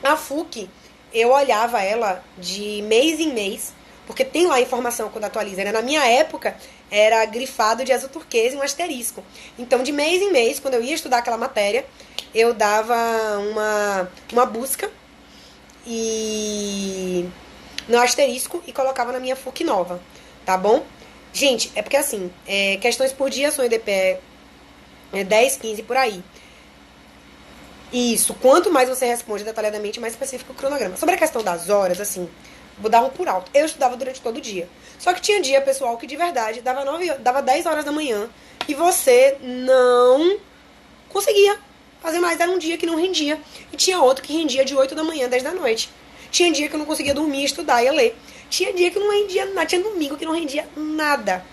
A FUC, eu olhava ela de mês em mês, porque tem lá a informação quando atualiza, né? Na minha época, era grifado de azul turquesa e um asterisco. Então, de mês em mês, quando eu ia estudar aquela matéria, eu dava uma busca no asterisco e colocava na minha FUC nova, tá bom? Gente, é porque assim, questões por dia são IDPE 10, 15 por aí. Isso, quanto mais você responde detalhadamente, mais específico o cronograma. Sobre a questão das horas, assim, vou dar um por alto. Eu estudava durante todo o dia. Só que tinha dia, pessoal, que de verdade dava 10 horas da manhã e você não conseguia fazer mais. Era um dia que não rendia. E tinha outro que rendia de 8 da manhã, 10 da noite. Tinha dia que eu não conseguia dormir, estudar e ler. Tinha dia que não rendia nada. Tinha domingo que não rendia nada.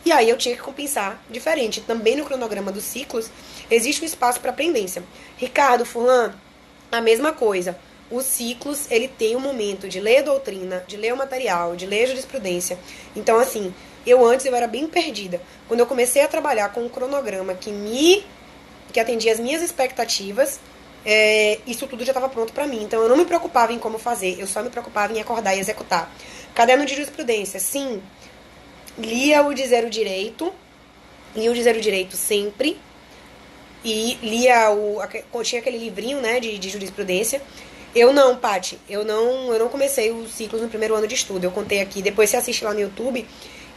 E aí eu tinha que compensar diferente. Também no cronograma dos ciclos, existe um espaço para pendência. Ricardo, Fulano, a mesma coisa. os ciclos, ele tem um momento de ler a doutrina, de ler o material, de ler a jurisprudência. Então, assim, eu era bem perdida. Quando eu comecei a trabalhar com um cronograma que atendia as minhas expectativas, isso tudo já estava pronto para mim. Então, eu não me preocupava em como fazer, eu só me preocupava em acordar e executar. Caderno de jurisprudência, sim, lia o de zero direito sempre, e tinha aquele livrinho, né, de jurisprudência. Eu não, Paty, eu não comecei os ciclos no primeiro ano de estudo. Eu contei aqui, depois você assiste lá no YouTube,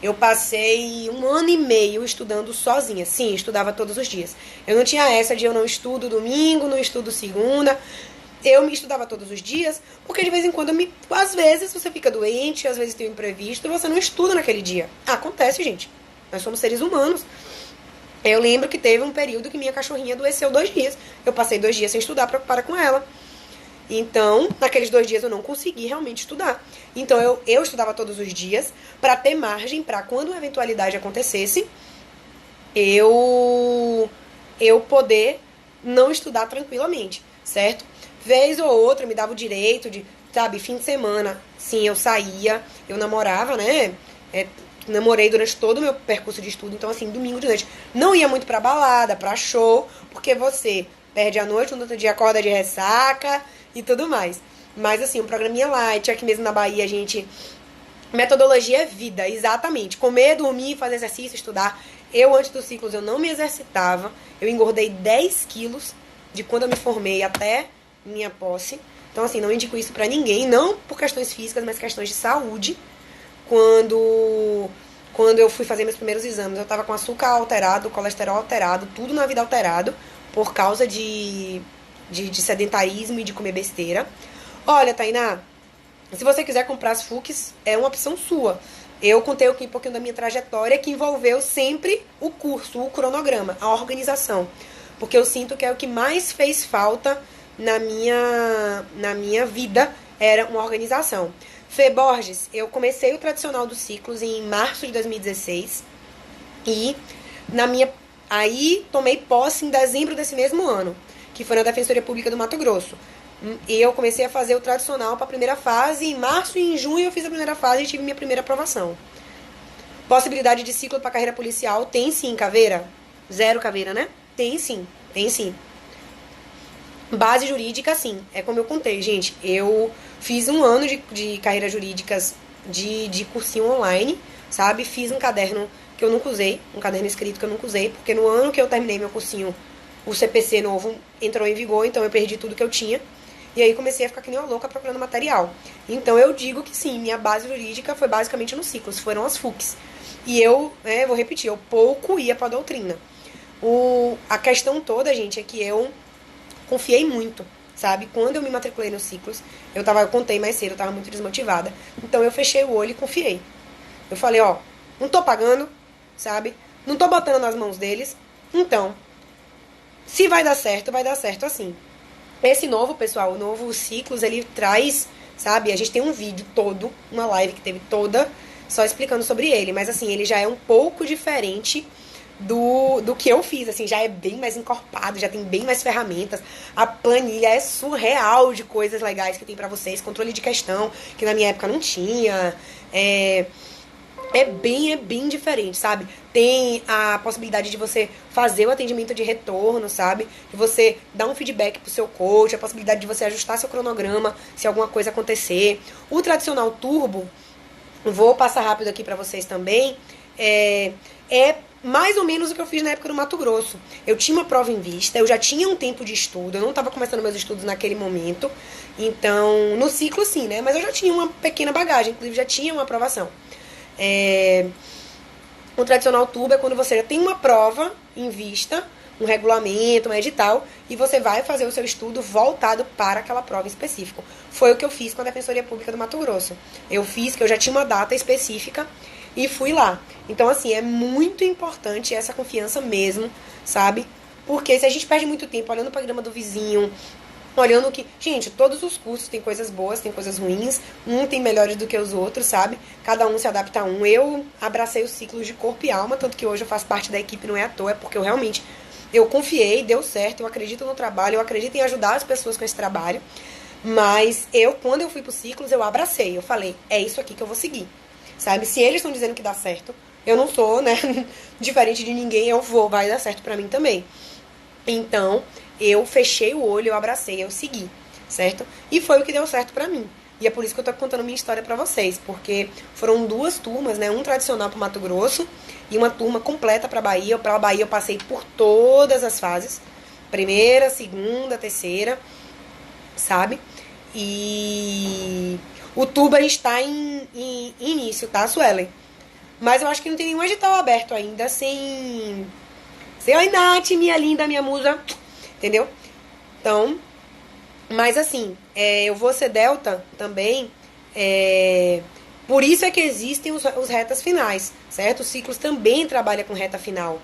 eu passei 1 ano e meio estudando sozinha. Sim, estudava todos os dias. Eu não tinha essa de eu não estudo domingo, não estudo segunda. Eu me estudava todos os dias, porque de vez em quando às vezes você fica doente, às vezes tem um imprevisto e você não estuda naquele dia. Acontece, gente. Nós somos seres humanos. Eu lembro que teve um período que minha cachorrinha adoeceu 2 dias. Eu passei 2 dias sem estudar, preocupada com ela. Então, naqueles 2 dias eu não consegui realmente estudar. Então, eu estudava todos os dias para ter margem para quando uma eventualidade acontecesse, eu poder não estudar tranquilamente, certo? Vez ou outra me dava o direito de, sabe, fim de semana, sim, eu saía, eu namorava, né? Namorei durante todo o meu percurso de estudo, então assim, domingo de noite. Não ia muito pra balada, pra show, porque você perde a noite, no outro dia acorda de ressaca e tudo mais. Mas assim, um programinha light, aqui mesmo na Bahia a gente... Metodologia é vida, exatamente. Comer, dormir, fazer exercício, estudar. Eu, antes dos ciclos, eu não me exercitava. Eu engordei 10 quilos de quando eu me formei até minha posse. Então assim, não indico isso pra ninguém, não por questões físicas, mas questões de saúde. Quando eu fui fazer meus primeiros exames, eu tava com açúcar alterado, colesterol alterado, tudo na vida alterado, por causa de sedentarismo e de comer besteira. Olha, Tainá, se você quiser comprar as FUCs, é uma opção sua. Eu contei aqui um pouquinho da minha trajetória, que envolveu sempre o curso, o cronograma, a organização. Porque eu sinto que é o que mais fez falta na minha vida, era uma organização. Fê Borges, eu comecei o tradicional dos ciclos em março de 2016 e aí tomei posse em dezembro desse mesmo ano, que foi na Defensoria Pública do Mato Grosso. E eu comecei a fazer o tradicional para a primeira fase, em março e em junho eu fiz a primeira fase e tive minha primeira aprovação. Possibilidade de ciclo para carreira policial? Tem sim, Caveira. 0 Caveira, né? Tem sim, tem sim. Base jurídica, sim. É como eu contei, gente. Eu fiz 1 ano de carreiras jurídicas de cursinho online, sabe? Fiz um caderno que eu nunca usei, um caderno escrito que eu nunca usei, porque no ano que eu terminei meu cursinho, o CPC novo entrou em vigor, então eu perdi tudo que eu tinha. E aí comecei a ficar que nem uma louca procurando material. Então eu digo que sim, minha base jurídica foi basicamente nos ciclos, foram as FUCs. E eu, vou repetir, eu pouco ia pra doutrina. A questão toda, gente, é que eu confiei muito, sabe? Quando eu me matriculei nos ciclos, eu contei mais cedo, eu tava muito desmotivada. Então eu fechei o olho e confiei. Eu falei, ó, não tô pagando, sabe? Não tô botando nas mãos deles. Então, se vai dar certo assim. Esse novo, pessoal, o novo Ciclos, ele traz, sabe? A gente tem um vídeo todo, uma live que teve toda, só explicando sobre ele. Mas assim, ele já é um pouco diferente do que eu fiz, assim, já é bem mais encorpado, já tem bem mais ferramentas. A planilha é surreal de coisas legais que tem pra vocês. Controle de questão, que na minha época não tinha. É bem diferente, sabe? Tem a possibilidade de você fazer o atendimento de retorno, sabe? De você dar um feedback pro seu coach, a possibilidade de você ajustar seu cronograma se alguma coisa acontecer. O tradicional turbo, vou passar rápido aqui pra vocês também, é mais ou menos o que eu fiz na época do Mato Grosso. Eu tinha uma prova em vista, eu já tinha um tempo de estudo, eu não estava começando meus estudos naquele momento. Então, no ciclo sim, né? Mas eu já tinha uma pequena bagagem, inclusive já tinha uma aprovação. O tradicional turbo é quando você já tem uma prova em vista, um regulamento, um edital, e você vai fazer o seu estudo voltado para aquela prova específica. Foi o que eu fiz com a Defensoria Pública do Mato Grosso. Eu fiz, que eu já tinha uma data específica, e fui lá. Então, assim, é muito importante essa confiança mesmo, sabe? Porque se a gente perde muito tempo olhando para a grama do vizinho, olhando que... Gente, todos os cursos têm coisas boas, tem coisas ruins. Um tem melhores do que os outros, sabe? Cada um se adapta a um. Eu abracei os ciclos de corpo e alma, tanto que hoje eu faço parte da equipe, não é à toa, é porque eu realmente... Eu confiei, deu certo, eu acredito no trabalho, eu acredito em ajudar as pessoas com esse trabalho. Mas quando eu fui pro Ciclos, eu abracei. Eu falei, é isso aqui que eu vou seguir. Sabe? Se eles estão dizendo que dá certo, eu não sou, né, diferente de ninguém, vai dar certo pra mim também. Então, eu fechei o olho, eu abracei, eu segui, certo? E foi o que deu certo pra mim. E é por isso que eu tô contando minha história pra vocês, porque foram 2 turmas, né? Um tradicional pro Mato Grosso e uma turma completa pra Bahia. Pra Bahia eu passei por todas as fases. Primeira, segunda, terceira, sabe? E o Turbo a gente tá em início, tá, Suelen? Mas eu acho que não tem nenhum edital aberto ainda sem... Oi, Nath, minha linda, minha musa. Entendeu? Então, mas assim, eu vou ser Delta também. Por isso é que existem os retas finais, certo? O Ciclos também trabalha com reta final,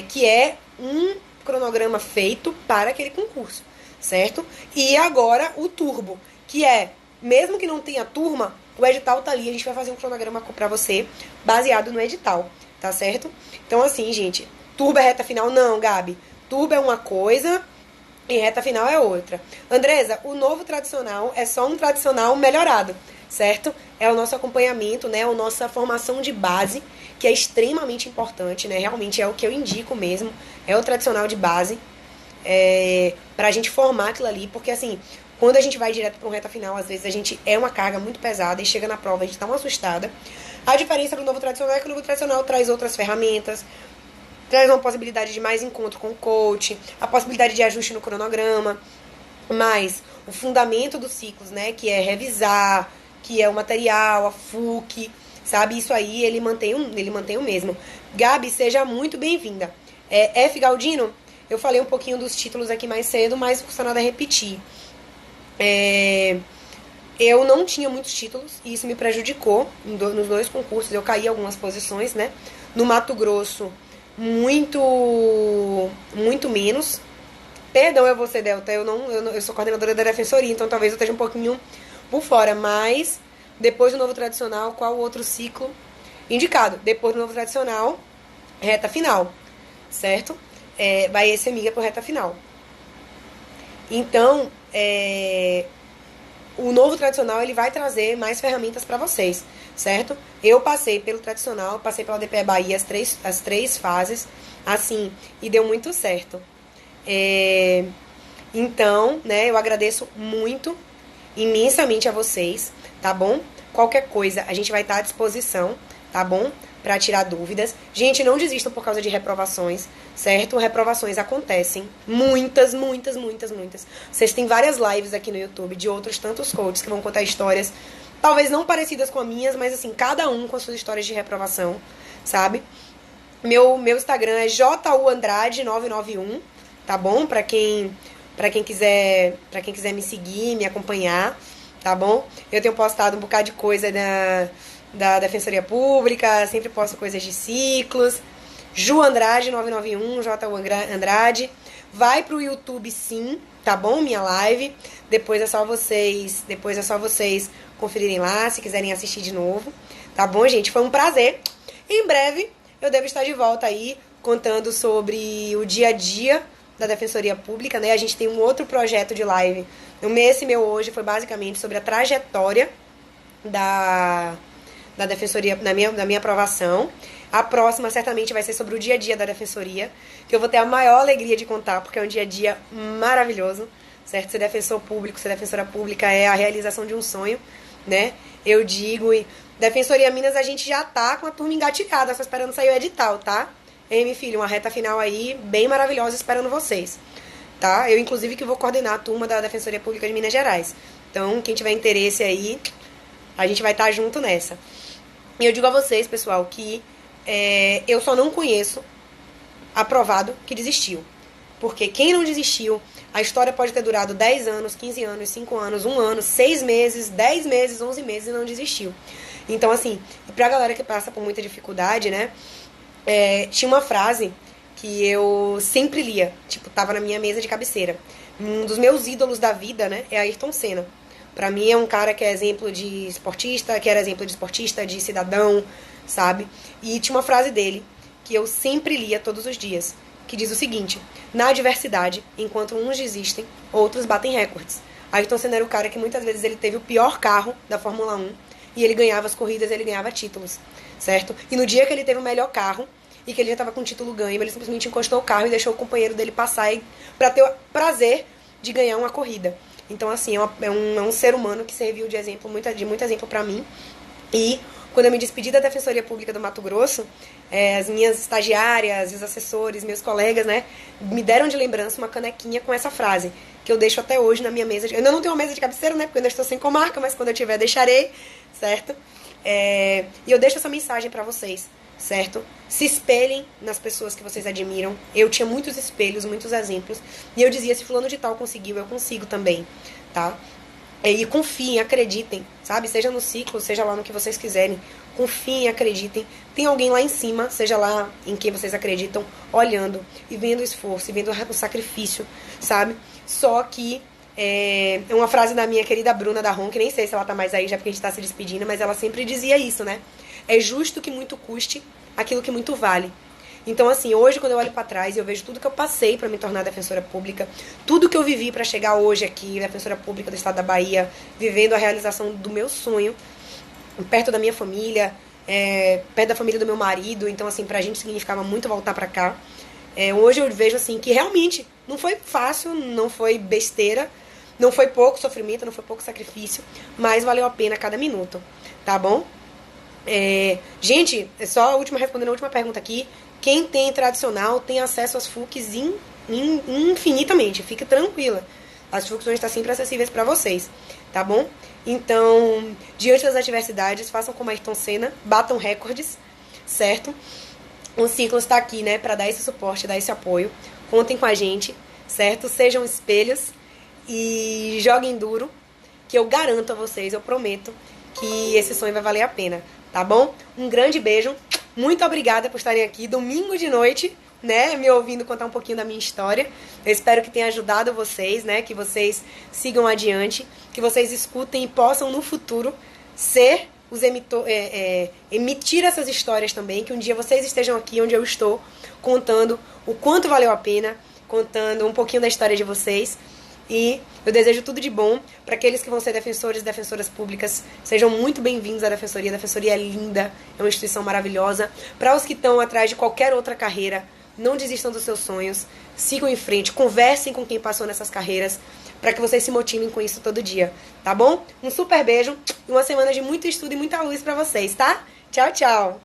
que é um cronograma feito para aquele concurso, certo? E agora o Turbo, que mesmo que não tenha turma, o edital tá ali, a gente vai fazer um cronograma pra você, baseado no edital, tá certo? Então assim, gente, Turbo é reta final? Não, Gabi. Turbo é uma coisa e reta final é outra. Andresa, o novo tradicional é só um tradicional melhorado, certo? É o nosso acompanhamento, né? A nossa formação de base, que é extremamente importante, né? Realmente é o que eu indico mesmo. É o tradicional de base, pra gente formar aquilo ali, porque assim, quando a gente vai direto para um reta final, às vezes a gente uma carga muito pesada e chega na prova a gente dá uma assustada. A diferença do novo tradicional é que o novo tradicional traz outras ferramentas, traz uma possibilidade de mais encontro com o coach, a possibilidade de ajuste no cronograma, mas o fundamento dos ciclos, né, que é revisar, que é o material, a FUC, sabe, isso aí ele mantém o mesmo. Gabi, seja muito bem-vinda. F. Galdino, eu falei um pouquinho dos títulos aqui mais cedo, mas não custa nada repetir. Eu não tinha muitos títulos e isso me prejudicou nos 2 concursos. Eu caí algumas posições, né? No Mato Grosso, muito menos. Perdão, eu vou ser Delta, eu sou coordenadora da Defensoria, então talvez eu esteja um pouquinho por fora. Mas depois do novo tradicional, qual o outro ciclo indicado? Depois do novo tradicional, reta final, certo? Vai ser miga por reta final. Então, o novo tradicional ele vai trazer mais ferramentas para vocês, certo? Eu passei pelo tradicional, passei pela DPE Bahia as três fases, assim, e deu muito certo. Então, né, eu agradeço muito, imensamente a vocês, tá bom? Qualquer coisa, a gente vai estar à disposição, tá bom? Pra tirar dúvidas. Gente, não desistam por causa de reprovações, certo? Reprovações acontecem. Muitas, muitas, muitas, muitas. Vocês têm várias lives aqui no YouTube de outros tantos coaches que vão contar histórias, talvez não parecidas com as minhas, mas assim, cada um com as suas histórias de reprovação, sabe? Meu Instagram é juandrade991, tá bom? Pra quem quiser me seguir, me acompanhar, tá bom? Eu tenho postado um bocado de coisa da Defensoria Pública, sempre posto coisas de ciclos. Ju Andrade 991, J Andrade. Vai pro YouTube sim, tá bom? Minha live. Depois é só vocês conferirem lá, se quiserem assistir de novo. Tá bom, gente? Foi um prazer. Em breve eu devo estar de volta aí contando sobre o dia a dia da Defensoria Pública, né? A gente tem um outro projeto de live. Esse meu hoje foi basicamente sobre a trajetória da Defensoria, na minha aprovação. A próxima certamente vai ser sobre o dia a dia da Defensoria, que eu vou ter a maior alegria de contar, porque é um dia a dia maravilhoso, certo? Ser defensor público, ser defensora pública é a realização de um sonho, né? Eu digo, e Defensoria Minas a gente já tá com a turma engatilhada, só esperando sair o edital, tá? Meu filho, uma reta final aí bem maravilhosa esperando vocês, tá? Eu, inclusive, que vou coordenar a turma da Defensoria Pública de Minas Gerais. Então, quem tiver interesse aí, a gente vai estar junto nessa. E eu digo a vocês, pessoal, que eu só não conheço aprovado que desistiu. Porque quem não desistiu, a história pode ter durado 10 anos, 15 anos, 5 anos, 1 ano, 6 meses, 10 meses, 11 meses e não desistiu. Então, assim, pra galera que passa por muita dificuldade, né, tinha uma frase que eu sempre lia, tipo, tava na minha mesa de cabeceira. Um dos meus ídolos da vida, né, é Ayrton Senna. Pra mim é um cara que é exemplo de esportista, que era exemplo de esportista, de cidadão, sabe? E tinha uma frase dele, que eu sempre lia todos os dias, que diz o seguinte: na adversidade, enquanto uns desistem, outros batem recordes. Ayrton Senna era o cara que muitas vezes ele teve o pior carro da Fórmula 1 e ele ganhava as corridas, ele ganhava títulos, certo? E no dia que ele teve o melhor carro e que ele já estava com o título ganho, ele simplesmente encostou o carro e deixou o companheiro dele passar para ter o prazer de ganhar uma corrida. Então, assim, é um ser humano que serviu de muito exemplo para mim. E quando eu me despedi da Defensoria Pública do Mato Grosso, as minhas estagiárias, os assessores, meus colegas, né, me deram de lembrança uma canequinha com essa frase, que eu deixo até hoje na minha mesa. Eu ainda não tenho uma mesa de cabeceira, né, porque eu ainda estou sem comarca, mas quando eu tiver deixarei, certo? E eu deixo essa mensagem para vocês, certo? Se espelhem nas pessoas que vocês admiram. Eu tinha muitos espelhos, muitos exemplos, e eu dizia, se fulano de tal conseguiu, eu consigo também, tá? E confiem, acreditem, sabe? Seja no ciclo, seja lá no que vocês quiserem. Confiem, acreditem. Tem alguém lá em cima, seja lá em quem vocês acreditam, olhando e vendo o esforço, e vendo o sacrifício, sabe? Só que é uma frase da minha querida Bruna da Ron, que nem sei se ela tá mais aí já porque a gente tá se despedindo, mas ela sempre dizia isso, né? É justo que muito custe aquilo que muito vale. Então, assim, hoje quando eu olho pra trás e eu vejo tudo que eu passei pra me tornar defensora pública, tudo que eu vivi pra chegar hoje aqui, defensora pública do estado da Bahia, vivendo a realização do meu sonho, perto da minha família, perto da família do meu marido, então, assim, pra gente significava muito voltar pra cá. Hoje eu vejo, assim, que realmente não foi fácil, não foi besteira, não foi pouco sofrimento, não foi pouco sacrifício, mas valeu a pena cada minuto, tá bom? Gente, só respondendo a última pergunta aqui. Quem tem tradicional tem acesso às FUCs infinitamente. Fica tranquila. As FUCs vão estar sempre acessíveis para vocês, tá bom? Então, diante das adversidades, façam como Ayrton Senna, batam recordes, certo? O Ciclo está aqui, né, para dar esse suporte, dar esse apoio. Contem com a gente, certo? Sejam espelhos e joguem duro, que eu garanto a vocês, eu prometo, que esse sonho vai valer a pena, tá bom? Um grande beijo. Muito obrigada por estarem aqui domingo de noite, né, me ouvindo contar um pouquinho da minha história. Eu espero que tenha ajudado vocês, né, que vocês sigam adiante, que vocês escutem e possam no futuro ser os emitir essas histórias também, que um dia vocês estejam aqui onde eu estou, contando o quanto valeu a pena, contando um pouquinho da história de vocês. E eu desejo tudo de bom para aqueles que vão ser defensores e defensoras públicas. Sejam muito bem-vindos à Defensoria. A Defensoria é linda, é uma instituição maravilhosa. Para os que estão atrás de qualquer outra carreira, não desistam dos seus sonhos. Sigam em frente, conversem com quem passou nessas carreiras para que vocês se motivem com isso todo dia, tá bom? Um super beijo e uma semana de muito estudo e muita luz para vocês, tá? Tchau, tchau!